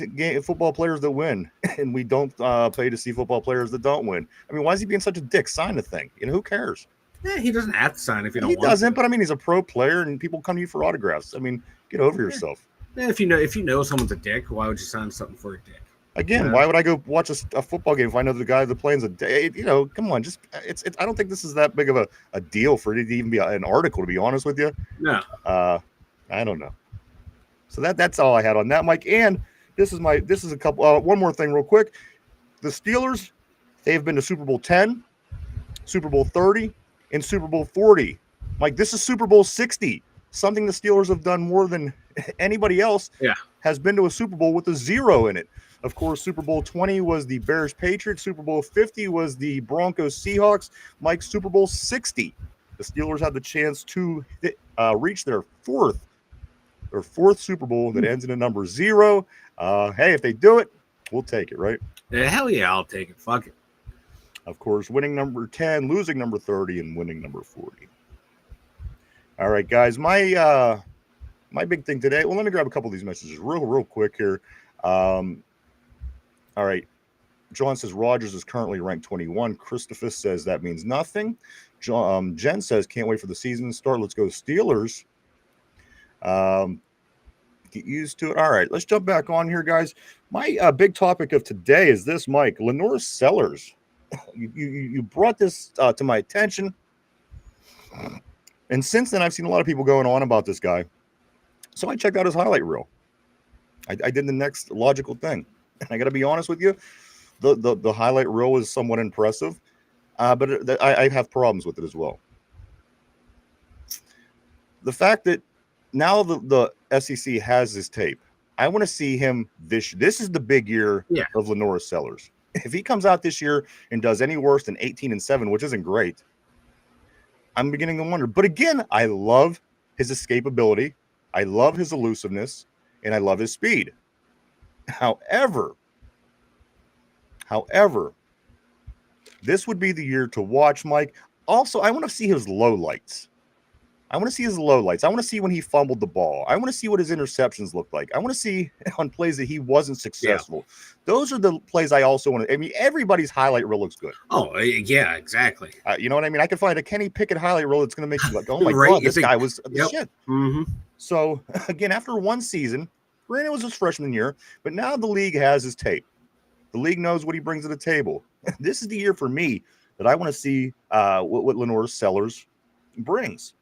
players that win, and we don't pay to see football players that don't win. I mean, why is he being such a dick? Sign the thing. Who cares? Yeah, he doesn't have to sign if you don't want to. He doesn't, but I mean, he's a pro player, and people come to you for autographs. I mean, get over yourself. Yeah, if you know someone's a dick, why would you sign something for a dick? Again, why would I go watch a football game if I know the guy that plays a day? Come on, it's. I don't think this is that big of a deal for it to even be an article. To be honest with you, no. I don't know. So that's all I had on that, Mike. And this is a couple. One more thing, real quick. The Steelers, they've been to Super Bowl 10, Super Bowl 30, and Super Bowl 40. Mike, this is Super Bowl 60. Something the Steelers have done more than anybody else. Yeah. Has been to a Super Bowl with a 0 in it. Of course, Super Bowl 20 was the Bears-Patriots. Super Bowl 50 was the Broncos-Seahawks. Mike, Super Bowl 60. The Steelers had the chance to reach their fourth Super Bowl that ends in a number 0. Hey, if they do it, we'll take it, right? Yeah, hell yeah, I'll take it. Fuck it. Of course, winning number 10, losing number 30, and winning number 40. All right, guys, my big thing today. Well, let me grab a couple of these messages real quick here. All right. John says Rodgers is currently ranked 21. Christopher says that means nothing. Jen says can't wait for the season to start. Let's go Steelers. Get used to it. All right, let's jump back on here, guys. My big topic of today is this, Mike. Lenore Sellers. You brought this to my attention. And since then, I've seen a lot of people going on about this guy. So I checked out his highlight reel. I did the next logical thing. And I got to be honest with you, the highlight reel is somewhat impressive, but I have problems with it as well. The fact that now the SEC has this tape, I want to see him this is the big year of Lenore Sellers. If he comes out this year and does any worse than 18-7, which isn't great, I'm beginning to wonder. But again, I love his escapability. I love his elusiveness, and I love his speed. However, this would be the year to watch, Mike. Also, I want to see his lowlights. I want to see his lowlights. I want to see when he fumbled the ball. I want to see what his interceptions looked like. I want to see on plays that he wasn't successful. Those are the plays I also want to. I mean, everybody's highlight reel looks good. Oh, yeah, exactly. You know what I mean? I can find a Kenny Pickett highlight reel that's going to make you like, oh my Right? God, this guy was the Yep. shit. Mm-hmm. So, again, after one season, granted it was his freshman year, but now the league has his tape. The league knows what he brings to the table. This is the year for me that I want to see what Lenore Sellers brings.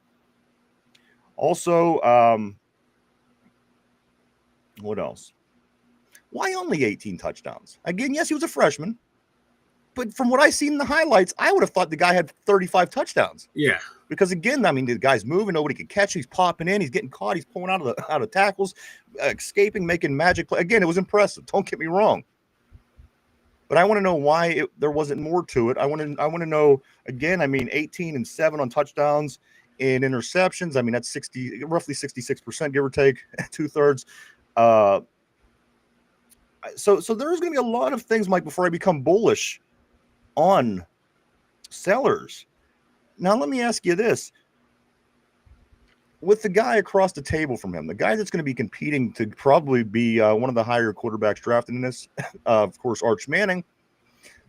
Also, what else? Why only 18 touchdowns? Again, yes, he was a freshman, but from what I seen in the highlights, I would have thought the guy had 35 touchdowns. Yeah. Because again, I mean, the guy's moving, nobody can catch. He's popping in, he's getting caught, he's pulling out of tackles, escaping, making magic play. Again, it was impressive. Don't get me wrong. But I want to know why there wasn't more to it. I want to know again. I mean, 18 and 7 on touchdowns and interceptions. I mean, that's roughly 66%, give or take, 2/3. So there's going to be a lot of things, Mike, before I become bullish on Sellers. Now, let me ask you this. With the guy across the table from him, the guy that's going to be competing to probably be one of the higher quarterbacks drafted in this, of course, Arch Manning.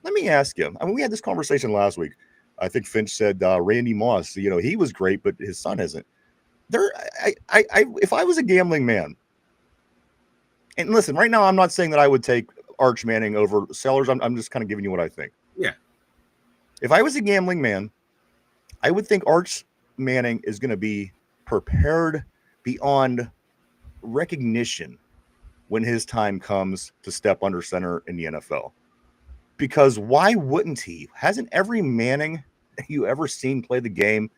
Let me ask you. I mean, we had this conversation last week. I think Finch said Randy Moss. You know, he was great, but his son isn't. If I was a gambling man, and listen, right now, I'm not saying that I would take Arch Manning over Sellers. I'm just kind of giving you what I think. Yeah. If I was a gambling man, I would think Arch Manning is going to be prepared beyond recognition when his time comes to step under center in the NFL. Because why wouldn't he? Hasn't every Manning you ever seen play the game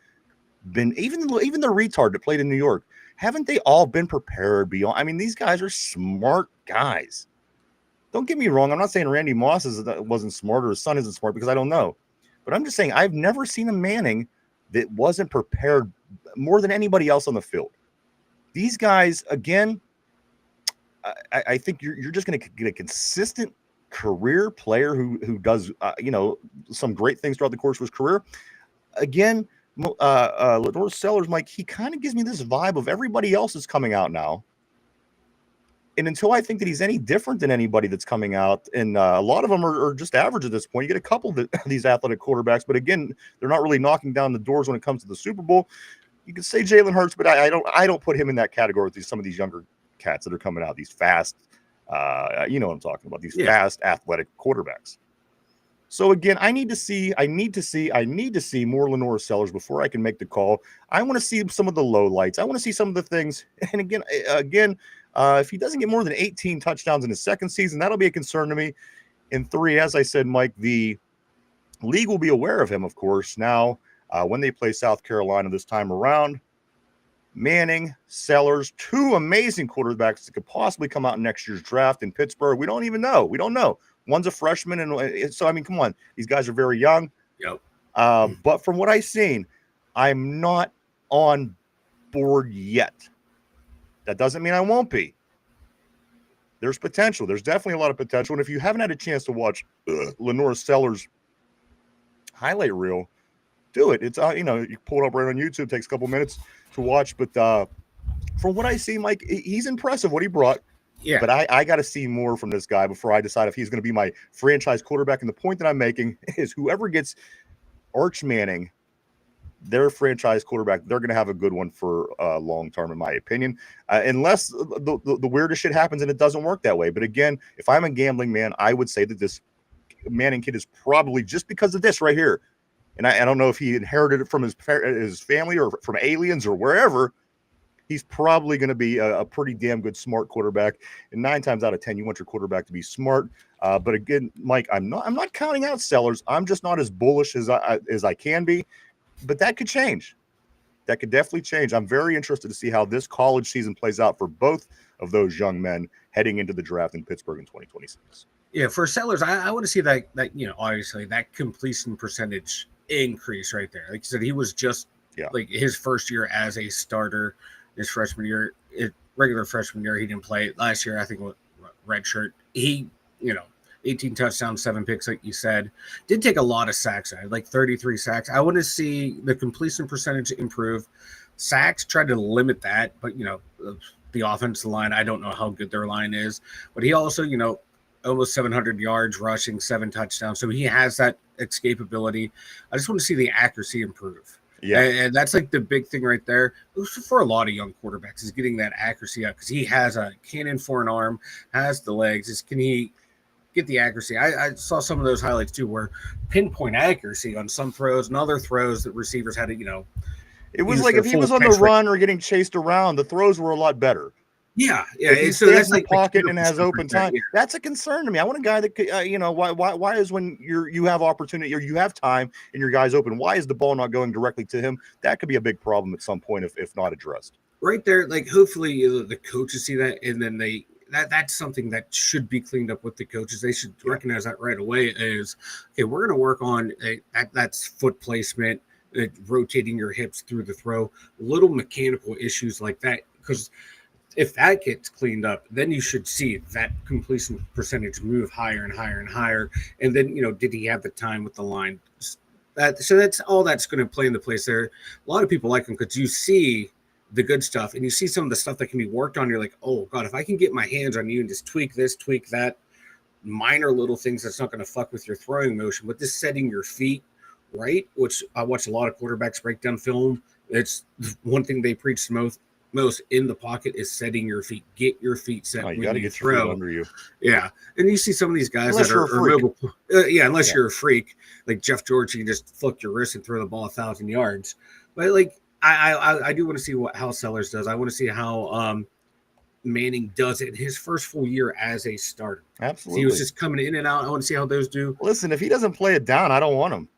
been, even the retard that played in New York, haven't they all been prepared beyond? I mean, these guys are smart guys. Don't get me wrong. I'm not saying Randy Moss wasn't smart or his son isn't smart, because I don't know. But I'm just saying I've never seen a Manning that wasn't prepared more than anybody else on the field. These guys, again, I think you're just going to get a consistent career player who does some great things throughout the course of his career. Again, Lenore Sellers, Mike, he kind of gives me this vibe of everybody else is coming out now. And until I think that he's any different than anybody that's coming out, and a lot of them are just average at this point. You get a couple of these athletic quarterbacks, but again, they're not really knocking down the doors when it comes to the Super Bowl. You can say Jalen Hurts, but I don't put him in that category with some of these younger cats that are coming out. These fast, you know what I'm talking about? These fast athletic quarterbacks. So again, I need to see more Lenore Sellers before I can make the call. I want to see some of the lowlights. I want to see some of the things. And again, if he doesn't get more than 18 touchdowns in his second season, that'll be a concern to me. In 3, as I said, Mike, the league will be aware of him, of course, now when they play South Carolina this time around. Manning, Sellers, 2 amazing quarterbacks that could possibly come out in next year's draft in Pittsburgh. We don't even know. We don't know. One's a freshman, and so, I mean, come on. These guys are very young. Yep. But from what I've seen, I'm not on board yet. That doesn't mean I won't be. There's potential. There's definitely a lot of potential. And if you haven't had a chance to watch Lenore Sellers' highlight reel, do it. It's you pull it up right on YouTube. It takes a couple minutes to watch. But from what I see, Mike, he's impressive what he brought. Yeah. But I got to see more from this guy before I decide if he's going to be my franchise quarterback. And the point that I'm making is whoever gets Arch Manning, their franchise quarterback, they're going to have a good one for long term, in my opinion, unless the weirdest shit happens and it doesn't work that way. But again, if I'm a gambling man, I would say that this Manning kid is probably, just because of this right here, and I don't know if he inherited it from his family or from aliens or wherever, he's probably going to be a pretty damn good smart quarterback. And 9 times out of 10, you want your quarterback to be smart. But again, Mike, I'm not counting out Sellers. I'm just not as bullish as I can be. But that could change. That could definitely change. I'm very interested to see how this college season plays out for both of those young men heading into the draft in Pittsburgh in 2026. Yeah, for Sellers, I want to see that obviously that completion percentage increase right there. Like you said, he was just like his first year as a starter. His freshman year, regular freshman year, he didn't play. Last year, I think redshirt. He, 18 touchdowns, 7 picks, like you said. Did take a lot of sacks. I had like 33 sacks. I want to see the completion percentage improve. Sacks, tried to limit that, but, the offensive line, I don't know how good their line is. But he also, almost 700 yards rushing, 7 touchdowns. So he has that escapability. I just want to see the accuracy improve. Yeah. And that's like the big thing right there for a lot of young quarterbacks is getting that accuracy up because he has a cannon for an arm, has the legs. Can he get the accuracy? I saw some of those highlights too where pinpoint accuracy on some throws and other throws that receivers had to, it was like if he was on the run or getting chased around, the throws were a lot better. Yeah. If he stays in the pocket and has open time, that's a concern to me. I want a guy that could, why is when you have opportunity or you have time and your guy's open, why is the ball not going directly to him? That could be a big problem at some point if not addressed. Right there, like hopefully the coaches see that, and then that's something that should be cleaned up with the coaches. They should recognize that right away. Is okay, we're going to work on that's foot placement, rotating your hips through the throw, little mechanical issues like that, because if that gets cleaned up, then you should see that completion percentage move higher and higher and higher. And then, did he have the time with the line? So that's all that's going to play into place there. A lot of people like him because you see the good stuff and you see some of the stuff that can be worked on. You're like, oh, God, if I can get my hands on you and just tweak this, tweak that, minor little things that's not going to fuck with your throwing motion, but just setting your feet right, which I watch a lot of quarterbacks break down film. It's one thing they preach most in the pocket is setting your feet. Get your feet set. You got to get your feet under you. Yeah, and you see some of these guys unless that are mobile. Unless you're a freak like Jeff George, you can just flick your wrist and throw the ball 1,000 yards. But like I do want to see how Sellers does. I want to see how Manning does it in his first full year as a starter. Absolutely, he was just coming in and out. I want to see how those do. Listen, if he doesn't play it down, I don't want him.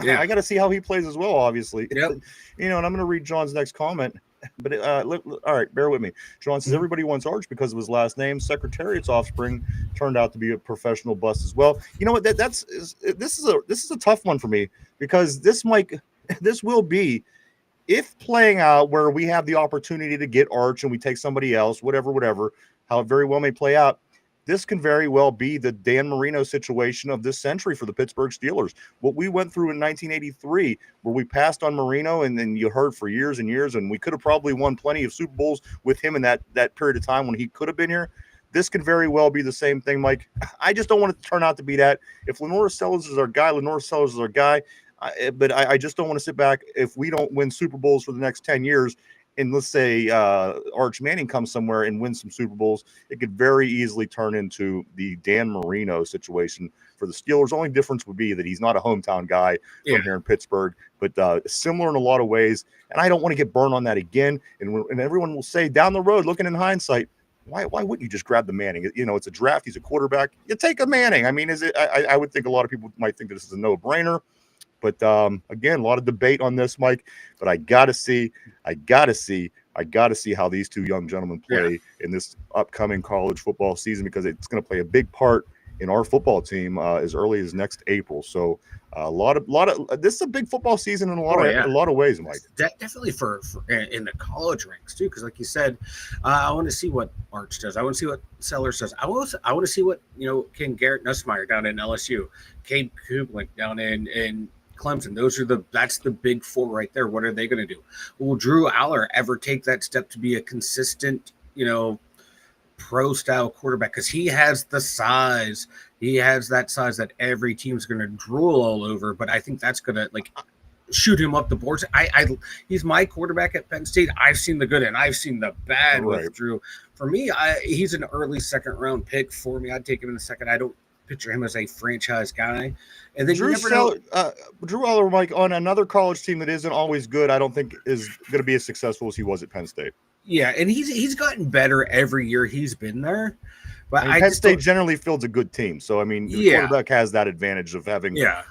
Yeah, I got to see how he plays as well. Obviously, yep. And I'm going to read John's next comment. But all right, bear with me. John says everybody wants Arch because of his last name. Secretariat's offspring turned out to be a professional bust as well. You know what? This is a tough one for me because this will be, if playing out where we have the opportunity to get Arch and we take somebody else, whatever, how it very well may play out. This can very well be the Dan Marino situation of this century for the Pittsburgh Steelers. What we went through in 1983, where we passed on Marino, and then you heard for years and years, and we could have probably won plenty of Super Bowls with him in that period of time when he could have been here. This could very well be the same thing, Mike. I just don't want it to turn out to be that. If Lenore Sellers is our guy, Lenore Sellers is our guy. But I just don't want to sit back if we don't win Super Bowls for the next 10 years. And let's say Arch Manning comes somewhere and wins some Super Bowls, it could very easily turn into the Dan Marino situation for the Steelers. Only difference would be that he's not a hometown guy from here in Pittsburgh, but similar in a lot of ways. And I don't want to get burned on that again. And everyone will say down the road, looking in hindsight, why wouldn't you just grab the Manning? It's a draft. He's a quarterback. You take a Manning. I mean, I would think a lot of people might think that this is a no-brainer. But again, a lot of debate on this, Mike. But I gotta see how these two young gentlemen play in this upcoming college football season, because it's going to play a big part in our football team as early as next April. So a lot of this is a big football season in a lot of ways, Mike. Definitely for in the college ranks too, because like you said, I want to see what Arch does. I want to see what Sellers does. I want to see what Ken Garrett Nussmeier down in LSU, Cade Kublin down in Clemson. That's the big four right there. What are they going to do? Will Drew Aller ever take that step to be a consistent, pro style quarterback? Because he has the size. He has that size that every team's going to drool all over. But I think that's going to shoot him up the boards. He's my quarterback at Penn State. I've seen the good and I've seen the bad with Drew. For me, he's an early second round pick for me. I'd take him in the second. I don't picture him as a franchise guy. And then Drew Aller, Mike, on another college team that isn't always good, I don't think is going to be as successful as he was at Penn State. Yeah, and he's gotten better every year he's been there. But Penn State generally fields a good team, so I mean, the quarterback has that advantage of having. Yeah,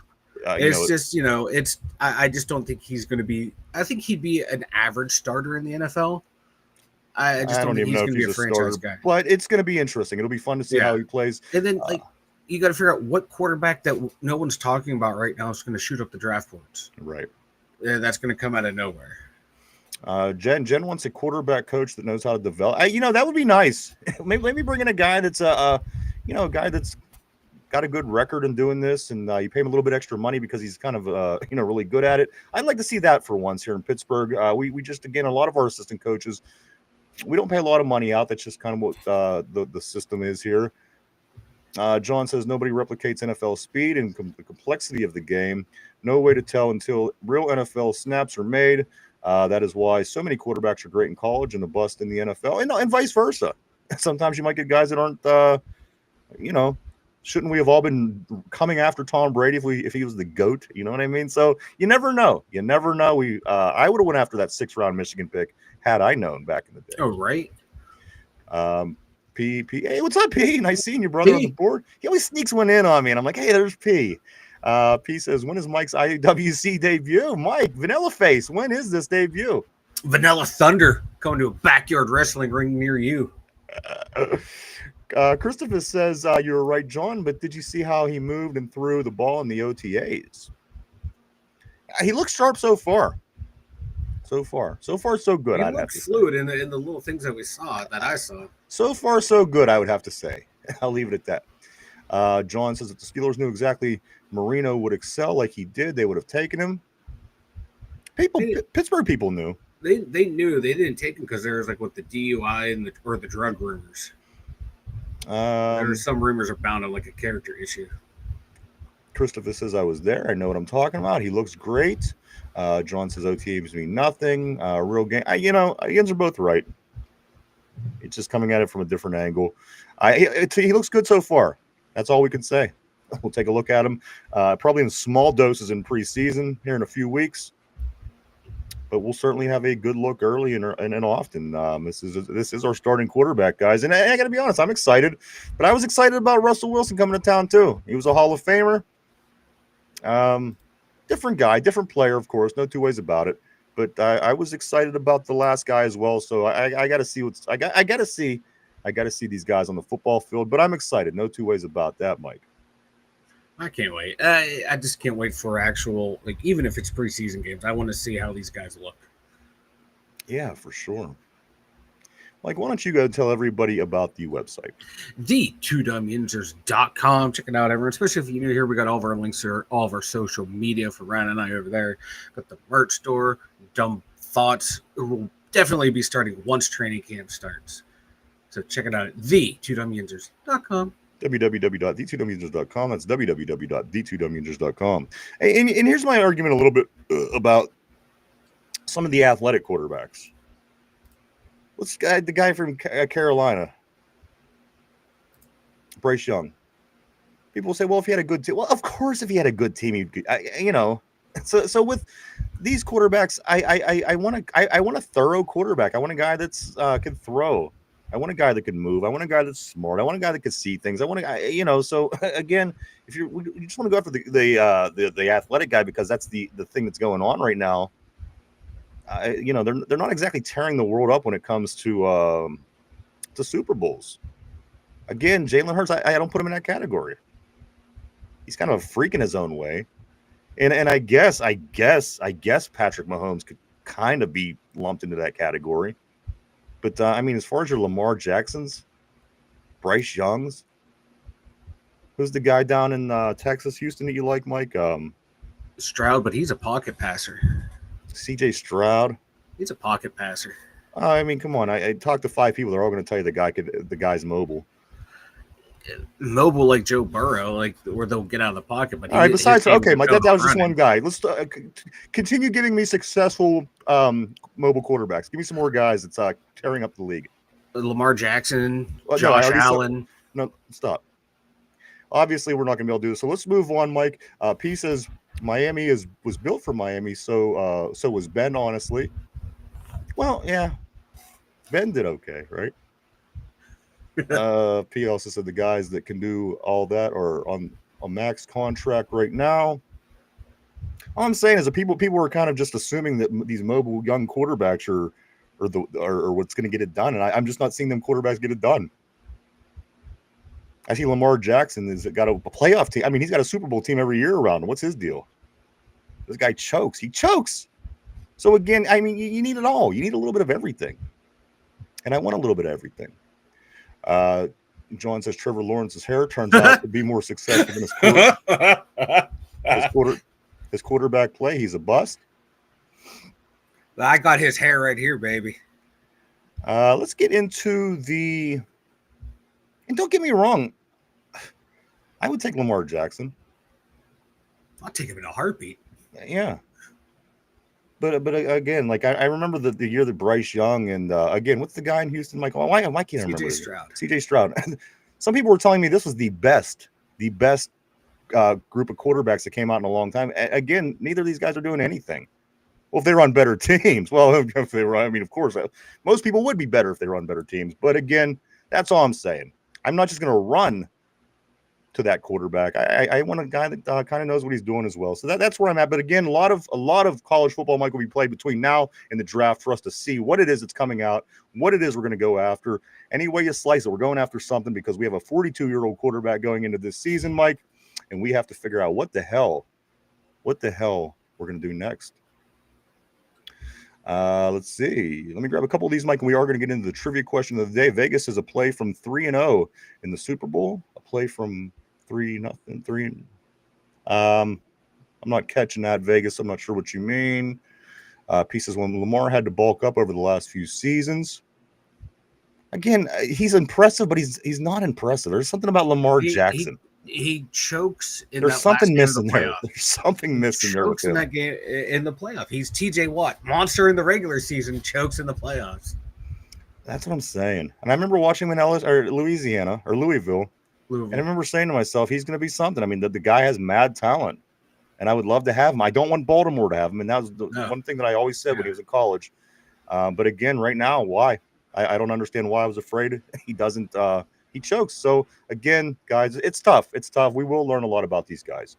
I just don't think he's going to be. I think he'd be an average starter in the NFL. I just don't think he's going to be a franchise guy. But it's going to be interesting. It'll be fun to see how he plays. And then you got to figure out what quarterback that no one's talking about right now is going to shoot up the draft boards. Right. That's going to come out of nowhere. Jen wants a quarterback coach that knows how to develop. That would be nice. Maybe bring in a guy that's a guy that's got a good record in doing this, and you pay him a little bit extra money because he's kind of really good at it. I'd like to see that for once here in Pittsburgh. We just, again, a lot of our assistant coaches, we don't pay a lot of money out. That's just kind of what the system is here. John says nobody replicates NFL speed and the complexity of the game. No way to tell until real NFL snaps are made. That is why so many quarterbacks are great in college and a bust in the NFL, and vice versa. Sometimes you might get guys that aren't, shouldn't we have all been coming after Tom Brady if he was the GOAT? You know what I mean? So you never know. You never know. I would have went after that 6th-round Michigan pick had I known back in the day. Oh, right. P. Hey, what's up, P? Nice seeing you, brother, P. on the board. He always sneaks one in on me, and I'm like, hey, there's P. P says, when is Mike's IWC debut? Mike, Vanilla Face, when is this debut? Vanilla Thunder coming to a backyard wrestling ring near you. Christopher says, you were right, John, but did you see how he moved and threw the ball in the OTAs? He looks sharp so far. So far, so good. He looked fluid in the little things that I saw. So far, so good, I would have to say. I'll leave it at that. John says if the Steelers knew exactly Marino would excel like he did, they would have taken him. Pittsburgh people knew. They knew. They didn't take him because there was with the DUI and the drug rumors. There were some rumors abound on a character issue. Christopher says I was there. I know what I'm talking about. He looks great. John says OTAs mean nothing. Real game. Yinzers are both right. It's just coming at it from a different angle. He looks good so far. That's all we can say. We'll take a look at him. Probably in small doses in preseason here in a few weeks. But we'll certainly have a good look early and often. This is our starting quarterback, guys. And I got to be honest, I'm excited. But I was excited about Russell Wilson coming to town, too. He was a Hall of Famer. Different guy, different player, of course. No two ways about it. But I was excited about the last guy as well. So I got to see I got to see these guys on the football field. But I'm excited. No two ways about that, Mike. I can't wait. I just can't wait for actual, even if it's preseason games, I want to see how these guys look. Yeah, for sure. Mike, why don't you go tell everybody about the website? The2dumbyinzers.com. Check it out, everyone. Especially if you're new here, we got all of our links to all of our social media for Ryan and I over there. Got the merch store, Dumb Thoughts. It will definitely be starting once training camp starts. So check it out at the2dumbyinzers.com. www.d2dumbyinzers.com. That's www.d2dumbyinzers.com. And here's my argument a little bit about some of the athletic quarterbacks. What's the guy from Carolina? Bryce Young. People say, well, if he had a good team. Well, of course, if he had a good team, he'd, So with these quarterbacks, I want a thorough quarterback. I want a guy that's can throw. I want a guy that can move. I want a guy that's smart. I want a guy that can see things. I want a guy, So again, if you just want to go after the athletic guy because that's the thing that's going on right now. They're not exactly tearing the world up when it comes to Super Bowls. Again, Jalen Hurts, I don't put him in that category. He's kind of a freak in his own way, and I guess Patrick Mahomes could kind of be lumped into that category. But as far as your Lamar Jacksons, Bryce Youngs, who's the guy down in Texas, Houston that you like, Mike? Stroud, but he's a pocket passer. CJ Stroud. He's a pocket passer. Come on. I talked to 5 people. They're all going to tell you the guy's mobile. Mobile like Joe Burrow, where they'll get out of the pocket. But all right. Besides, okay, Mike, that was just one guy. Let's continue giving me successful mobile quarterbacks. Give me some more guys that's tearing up the league. Lamar Jackson, Josh Allen. No, stop. Obviously, we're not going to be able to do this. So let's move on, Mike. P says Miami was built for Miami, so was Ben, honestly. Well, yeah. Ben did okay, right? P also said the guys that can do all that are on a max contract right now. All I'm saying is that people are kind of just assuming that these mobile young quarterbacks are what's going to get it done, and I'm just not seeing them quarterbacks get it done. I see Lamar Jackson has got a playoff team. He's got a Super Bowl team every year around him. What's his deal? This guy chokes. He chokes. So again, you need it all. You need a little bit of everything, and I want a little bit of everything. John says Trevor Lawrence's hair turns out to be more successful than his quarterback play. He's a bust. I got his hair right here, baby. Let's get into and don't get me wrong, I would take Lamar Jackson. I'll take him in a heartbeat. Yeah. But again, like I remember the year that Bryce Young and again, what's the guy in Houston? Like, why can't I remember? CJ Stroud. Some people were telling me this was the best group of quarterbacks that came out in a long time. Again, neither of these guys are doing anything. Well, if they were on better teams, if they were, I mean, of course, most people would be better if they were on better teams. But again, that's all I'm saying. I'm not just going to run to that quarterback. I want a guy that kind of knows what he's doing as well. So that's where I'm at. But again, a lot of college football might will be played between now and the draft for us to see what it is that's coming out, what it is we're going to go after. Any way you slice it, we're going after something because we have a 42-year-old quarterback going into this season, Mike, and we have to figure out what the hell we're going to do next. Let's see. Let me grab a couple of these, Mike, and we are going to get into the trivia question of the day. Vegas is a play from 3-0 in the Super Bowl, a play from 3-0. I'm not catching that, Vegas. I'm not sure what you mean. Pieces when Lamar had to bulk up over the last few seasons. Again, he's impressive, but he's not impressive. There's something about Lamar Jackson. He chokes in There's that something last missing there. There's something missing there. Chokes in that game in the playoff. He's TJ Watt, monster in the regular season, chokes in the playoffs. That's what I'm saying. And I remember watching him in Louisville, and I remember saying to myself, he's going to be something. I mean, the guy has mad talent, and I would love to have him. I don't want Baltimore to have him, and that was the one thing that I always said when he was in college. But again, right now, why? I don't understand why I was afraid. He doesn't. He chokes. So again, guys, it's tough. It's tough. We will learn a lot about these guys.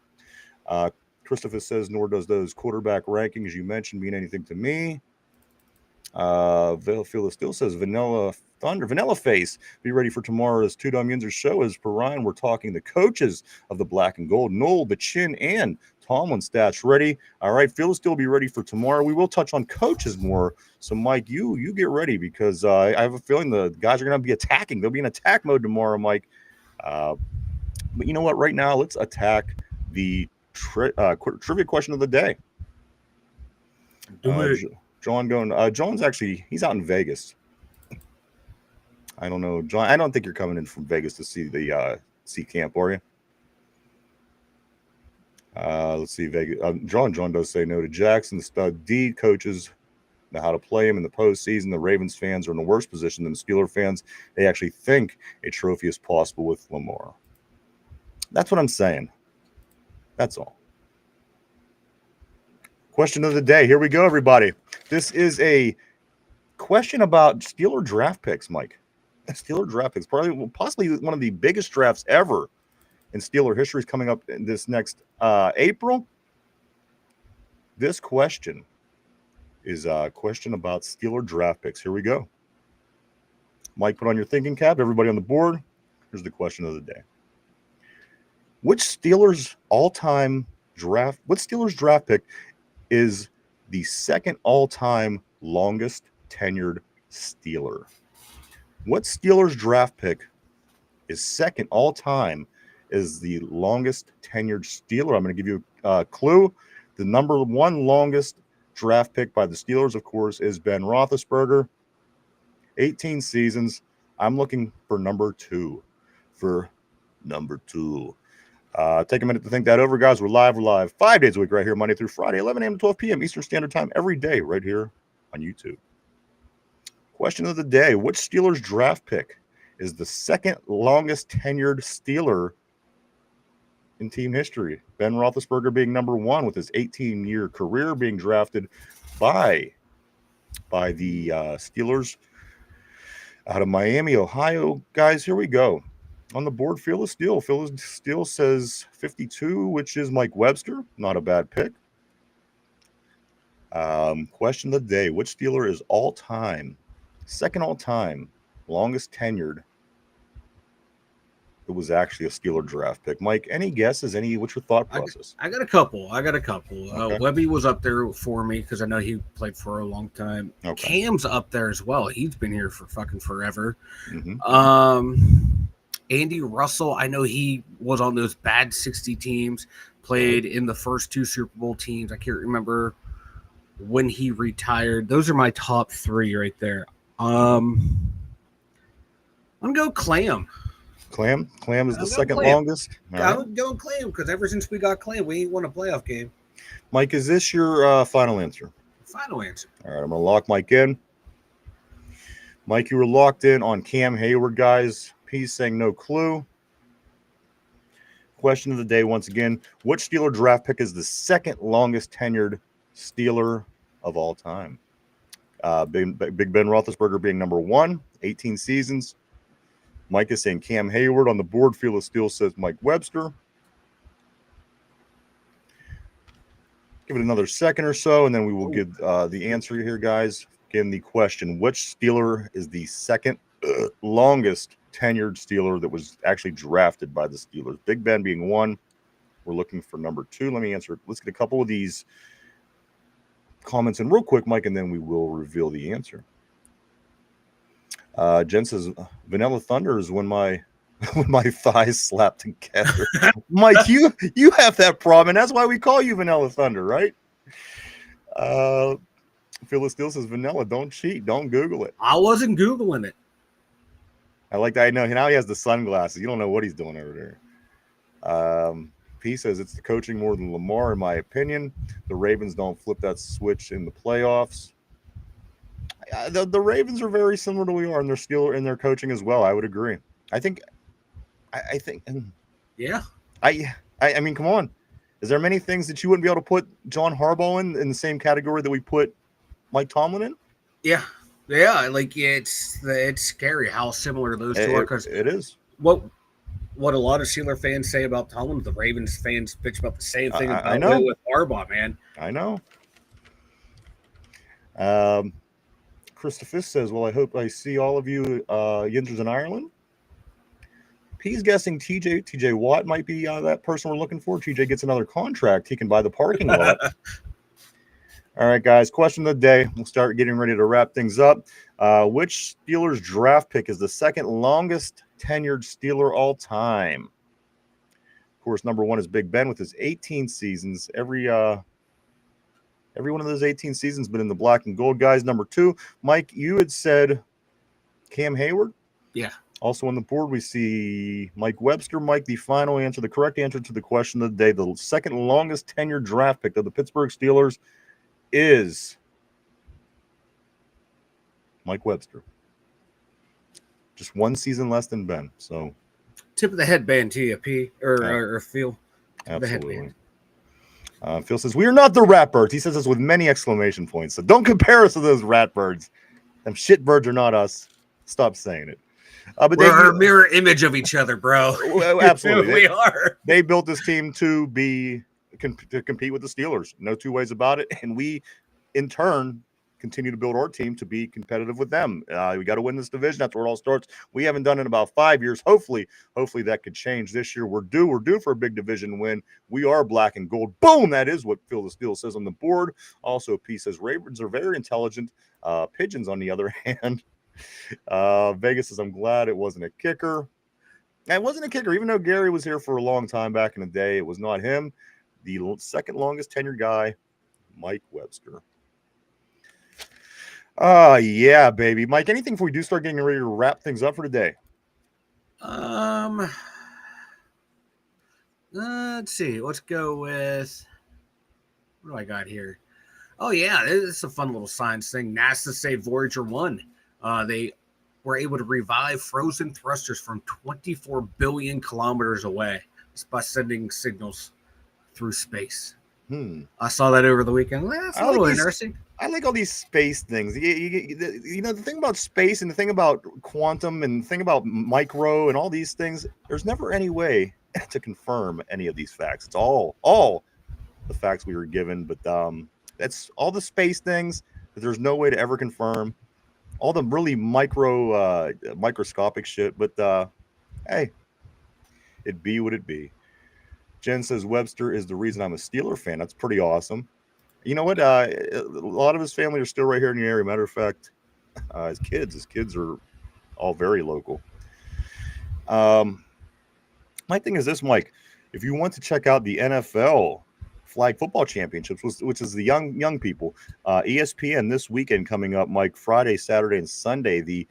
Christopher says, nor does those quarterback rankings you mentioned mean anything to me. Phil still says Vanilla Face. Be ready for tomorrow's Two Dumb Yinzers show. As per Ryan, we're talking the coaches of the Black and Gold, Noel, Bachin, and Tomlin stats ready. All right, Phil will still be ready for tomorrow. We will touch on coaches more. So, Mike, you get ready because I have a feeling the guys are going to be attacking. They'll be in attack mode tomorrow, Mike. But you know what? Right now, let's attack the trivia question of the day. John's actually, he's out in Vegas. I don't know, John. I don't think you're coming in from Vegas to see the see camp, are you? Let's see, Vegas. John does say no to Jackson. The stud D coaches know how to play him in the postseason. The Ravens fans are in a worse position than the Steeler fans. They actually think a trophy is possible with Lamar. That's what I'm saying. That's all. Question of the day. Here we go, everybody. This is a question about Steeler draft picks, Mike. Steeler draft picks, possibly one of the biggest drafts ever in Steeler history is coming up in this next April. This question is a question about Steeler draft picks. Here we go. Mike, put on your thinking cap. Everybody on the board. Here's the question of the day. Which Steelers draft pick is the second all-time longest tenured Steeler? What Steelers draft pick is second all-time is the longest tenured Steeler? I'm going to give you a clue. The number one longest draft pick by the Steelers, of course, is Ben Roethlisberger. 18 seasons. I'm looking for number two. Take a minute to think that over, guys. We're live 5 days a week right here, Monday through Friday, 11 a.m. to 12 p.m. Eastern Standard Time every day right here on YouTube. Question of the day. Which Steelers draft pick is the second longest tenured Steeler in team history? Ben Roethlisberger being number one with his 18-year career, being drafted by the Steelers out of Miami, Ohio. Guys, here we go. On the board, Fearless Steel. Fearless Steel says 52, which is Mike Webster. Not a bad pick. Question of the day. Which Steeler is second all-time, longest tenured? It was actually a Steeler draft pick. Mike, any guesses? What's your thought process? I got a couple. Okay. Webby was up there for me because I know he played for a long time. Okay. Cam's up there as well. He's been here for fucking forever. Mm-hmm. Andy Russell, I know he was on those bad 60 teams, played in the first 2 Super Bowl teams. I can't remember when he retired. Those are my top 3 right there. I'm going to go Clam. Clam is the second Clam. longest. I'm going Clam because ever since we got Clam, we ain't won a playoff game. Mike, is this your final answer? Final answer. All right, I'm going to lock Mike in. Mike, you were locked in on Cam Hayward, guys. He's saying no clue. Question of the day once again. Which Steeler draft pick is the second longest tenured Steeler of all time? Big Ben Roethlisberger being number 1, 18 seasons. Mike is saying Cam Hayward. On the board, Field of Steel says Mike Webster. Give it another second or so, and then we will give the answer here, guys. Again, the question, which Steeler is the second longest tenured Steeler that was actually drafted by the Steelers? Big Ben being 1. We're looking for number 2. Let me answer. Let's get a couple of these comments in real quick, Mike, and then we will reveal the answer. Jen says, Vanilla Thunder is when my thighs slap together. Mike, you have that problem, and that's why we call you Vanilla Thunder, right? Phyllis Steele says, Vanilla, don't cheat. Don't Google it. I wasn't Googling it. I like that. I know now he has the sunglasses. You don't know what he's doing over there. P says it's the coaching more than Lamar, in my opinion. The Ravens don't flip that switch in the playoffs. The Ravens are very similar to we are in their Steeler in their coaching as well. I would agree. I think. Yeah. I mean, come on. Is there many things that you wouldn't be able to put John Harbaugh in the same category that we put Mike Tomlin in? Yeah. Like it's scary how similar those two are. Because it is. What a lot of Steeler fans say about Tomlin, the Ravens fans bitch about the same thing I know. with Harbaugh, man. I know. Christopher says, well, I hope I see all of you Yinzers in Ireland. He's guessing TJ Watt might be that person we're looking for. TJ gets another contract. He can buy the parking lot. All right, guys, question of the day. We'll start getting ready to wrap things up. Which Steelers draft pick is the second longest tenured Steeler all time? Of course, number 1 is Big Ben with his 18 seasons. Every one of those 18 seasons been in the black and gold, guys. Number 2, Mike, you had said Cam Hayward. Yeah. Also on the board, we see Mike Webster. Mike, the final answer, the correct answer to the question of the day, the second longest tenured draft pick of the Pittsburgh Steelers is Mike Webster. Just 1 season less than Ben. So tip of the headband to you, P or Phil. Absolutely. Phil says, we are not the Ratbirds. He says this with many exclamation points. So don't compare us to those Ratbirds. Them shitbirds are not us. Stop saying it. But we're a mirror image of each other, bro. Absolutely. We are. They built this team to compete with the Steelers. No two ways about it. And we, in turn, continue to build our team to be competitive with them. We got to win this division. That's where it all starts. We haven't done it in about 5 years. Hopefully that could change this year. We're due for a big division win. We are black and gold. Boom! That is what Phil the Steel says on the board. Also, P says Ravens are very intelligent. Pigeons, on the other hand. Vegas says, I'm glad it wasn't a kicker. And it wasn't a kicker, even though Gary was here for a long time back in the day. It was not him. The second longest tenured guy, Mike Webster. Yeah, baby. Mike, anything before we do start getting ready to wrap things up for today? Let's see. Let's go with, what do I got here? Oh, yeah, this is a fun little science thing. NASA saved Voyager 1. They were able to revive frozen thrusters from 24 billion kilometers away just by sending signals through space. I saw that over the weekend. Well, that's a little interesting. I like all these space things. You know, the thing about space and the thing about quantum and the thing about micro and all these things, there's never any way to confirm any of these facts. It's all the facts we were given, but that's all the space things that there's no way to ever confirm. All the really microscopic shit, but hey, it be what it be. Jen says Webster is the reason I'm a Steeler fan. That's pretty awesome. You know what? A lot of his family are still right here in the area. Matter of fact, his kids are all very local. My thing is this, Mike. If you want to check out the NFL flag football championships, which is the young people, ESPN this weekend coming up, Mike, Friday, Saturday, and Sunday, the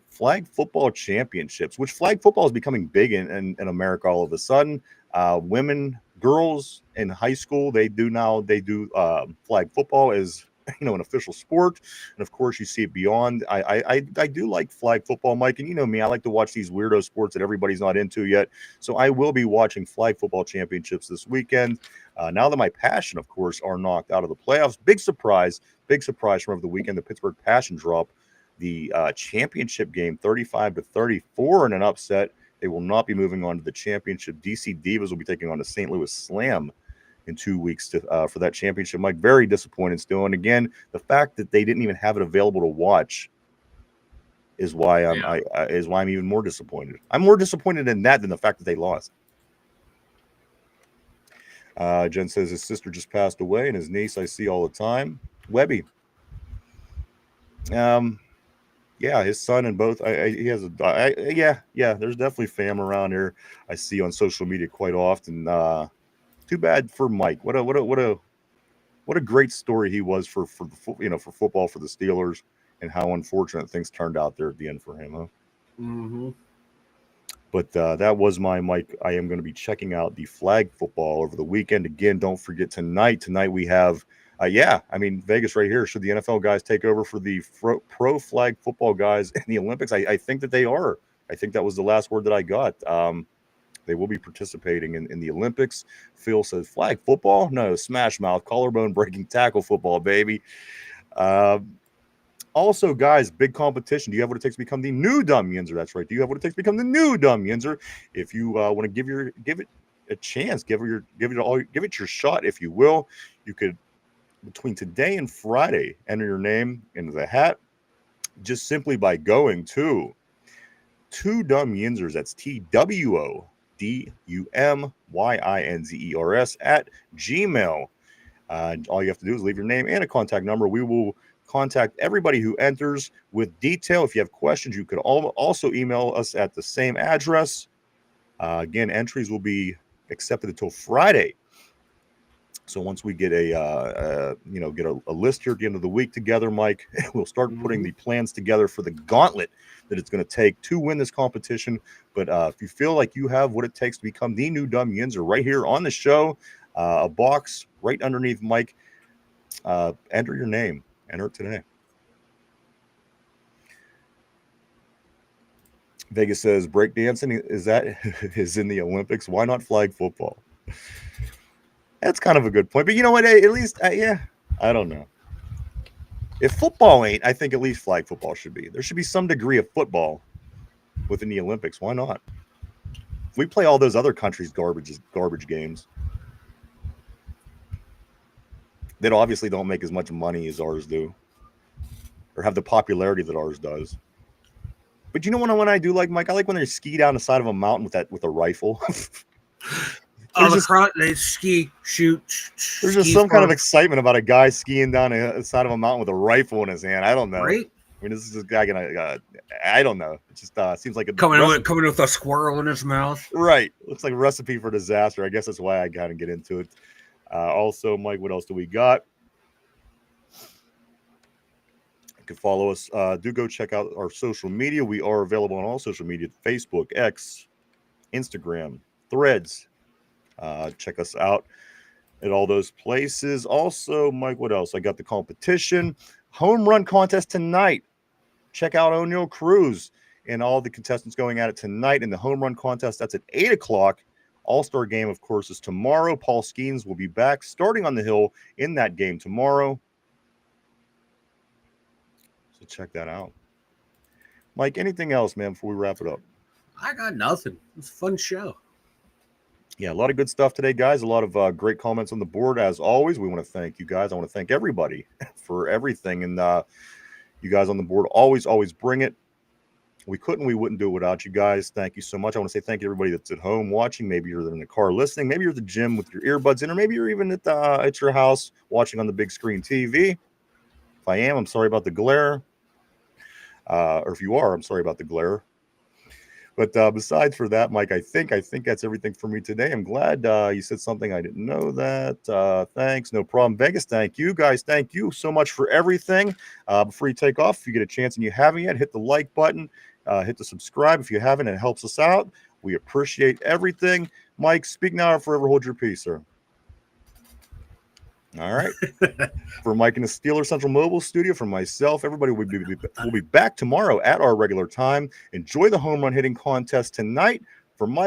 flag football championships, which flag football is becoming big in America all of a sudden. Women, girls in high school, they do flag football as an official sport, and of course you see it beyond. I do like flag football, Mike, and you know me, I like to watch these weirdo sports that everybody's not into yet. So I will be watching flag football championships this weekend. Now that my Passion, of course, are knocked out of the playoffs, big surprise from over the weekend. The Pittsburgh Passion drop the championship game 35-34 in an upset. They will not be moving on to the championship. DC Divas will be taking on the St. Louis Slam in 2 weeks for that championship. Mike, very disappointed still. And again, the fact that they didn't even have it available to watch is why I'm even more disappointed. I'm more disappointed in that than the fact that they lost. Jen says his sister just passed away and his niece I see all the time. Webby. Yeah, his son and both. He has yeah. There's definitely fam around here. I see on social media quite often. Too bad for Mike. What a great story he was for football for the Steelers, and how unfortunate things turned out there at the end for him. Huh? Mm-hmm. But that was my Mike. I am going to be checking out the flag football over the weekend. Again, don't forget tonight. Tonight we have. Vegas right here. Should the NFL guys take over for the pro flag football guys in the Olympics? I think that they are. I think that was the last word that I got. They will be participating in the Olympics. Phil says flag football? No, smash mouth, collarbone breaking tackle football, baby. Also, guys, big competition. Do you have what it takes to become the new dumb Yinzer? That's right. Do you have what it takes to become the new dumb Yinzer? If you want to give it a chance, give it your shot, if you will. You could, between today and Friday, enter your name into the hat just simply by going to Two Dumb Yinzers. That's TWODUMYINZERS at Gmail. All you have to do is leave your name and a contact number. We will contact everybody who enters with detail. If you have questions, you could also email us at the same address. Again, entries will be accepted until Friday. So once we get a list here at the end of the week together, Mike, we'll start putting the plans together for the gauntlet that it's going to take to win this competition. But if you feel like you have what it takes to become the new dumb Yinzer right here on the show, a box right underneath Mike, enter your name. Enter it today. Vegas says breakdancing is in the Olympics. Why not flag football? That's kind of a good point. But you know what? At least, I don't know. If football ain't, I think at least flag football should be. There should be some degree of football within the Olympics. Why not? If we play all those other countries' garbage games that obviously don't make as much money as ours do, or have the popularity that ours does. But you know what I do like, Mike? I like when they ski down the side of a mountain with a rifle. They ski, shoot. There's just some kind of excitement about a guy skiing down the side of a mountain with a rifle in his hand. I don't know. Right? I mean, this is this guy gonna. I don't know. It just seems like coming with a squirrel in his mouth. Right. Looks like a recipe for disaster. I guess that's why I kind of get into it. Also, Mike, what else do we got? You can follow us. Do go check out our social media. We are available on all social media: Facebook, X, Instagram, Threads. Check us out at all those places. Also, Mike, what else? I got the competition home run contest tonight. Check out O'Neill Cruz and all the contestants going at it tonight in the home run contest. That's at 8 o'clock. All-Star game, of course, is tomorrow. Paul Skeens will be back starting on the hill in that game tomorrow. So check that out. Mike, anything else, man, before we wrap it up? I got nothing. It's a fun show. Yeah, a lot of good stuff today, guys. A lot of great comments on the board, as always. We want to thank you guys. I want to thank everybody for everything. And you guys on the board always bring it. We wouldn't do it without you guys. Thank you so much. I want to say thank you to everybody that's at home watching. Maybe you're in the car listening. Maybe you're at the gym with your earbuds in, or maybe you're even at your house watching on the big screen TV. If I am, I'm sorry about the glare. Or if you are, I'm sorry about the glare. But besides for that, Mike, I think that's everything for me today. I'm glad you said something I didn't know that. Thanks, no problem. Vegas, thank you guys. Thank you so much for everything. Before you take off, if you get a chance and you haven't yet, hit the like button, hit the subscribe if you haven't. It helps us out. We appreciate everything. Mike, speak now or forever hold your peace, sir. All right. For Mike in the Steeler Central Mobile Studio, for myself, everybody will be back tomorrow at our regular time. Enjoy the home run hitting contest tonight. For Mike.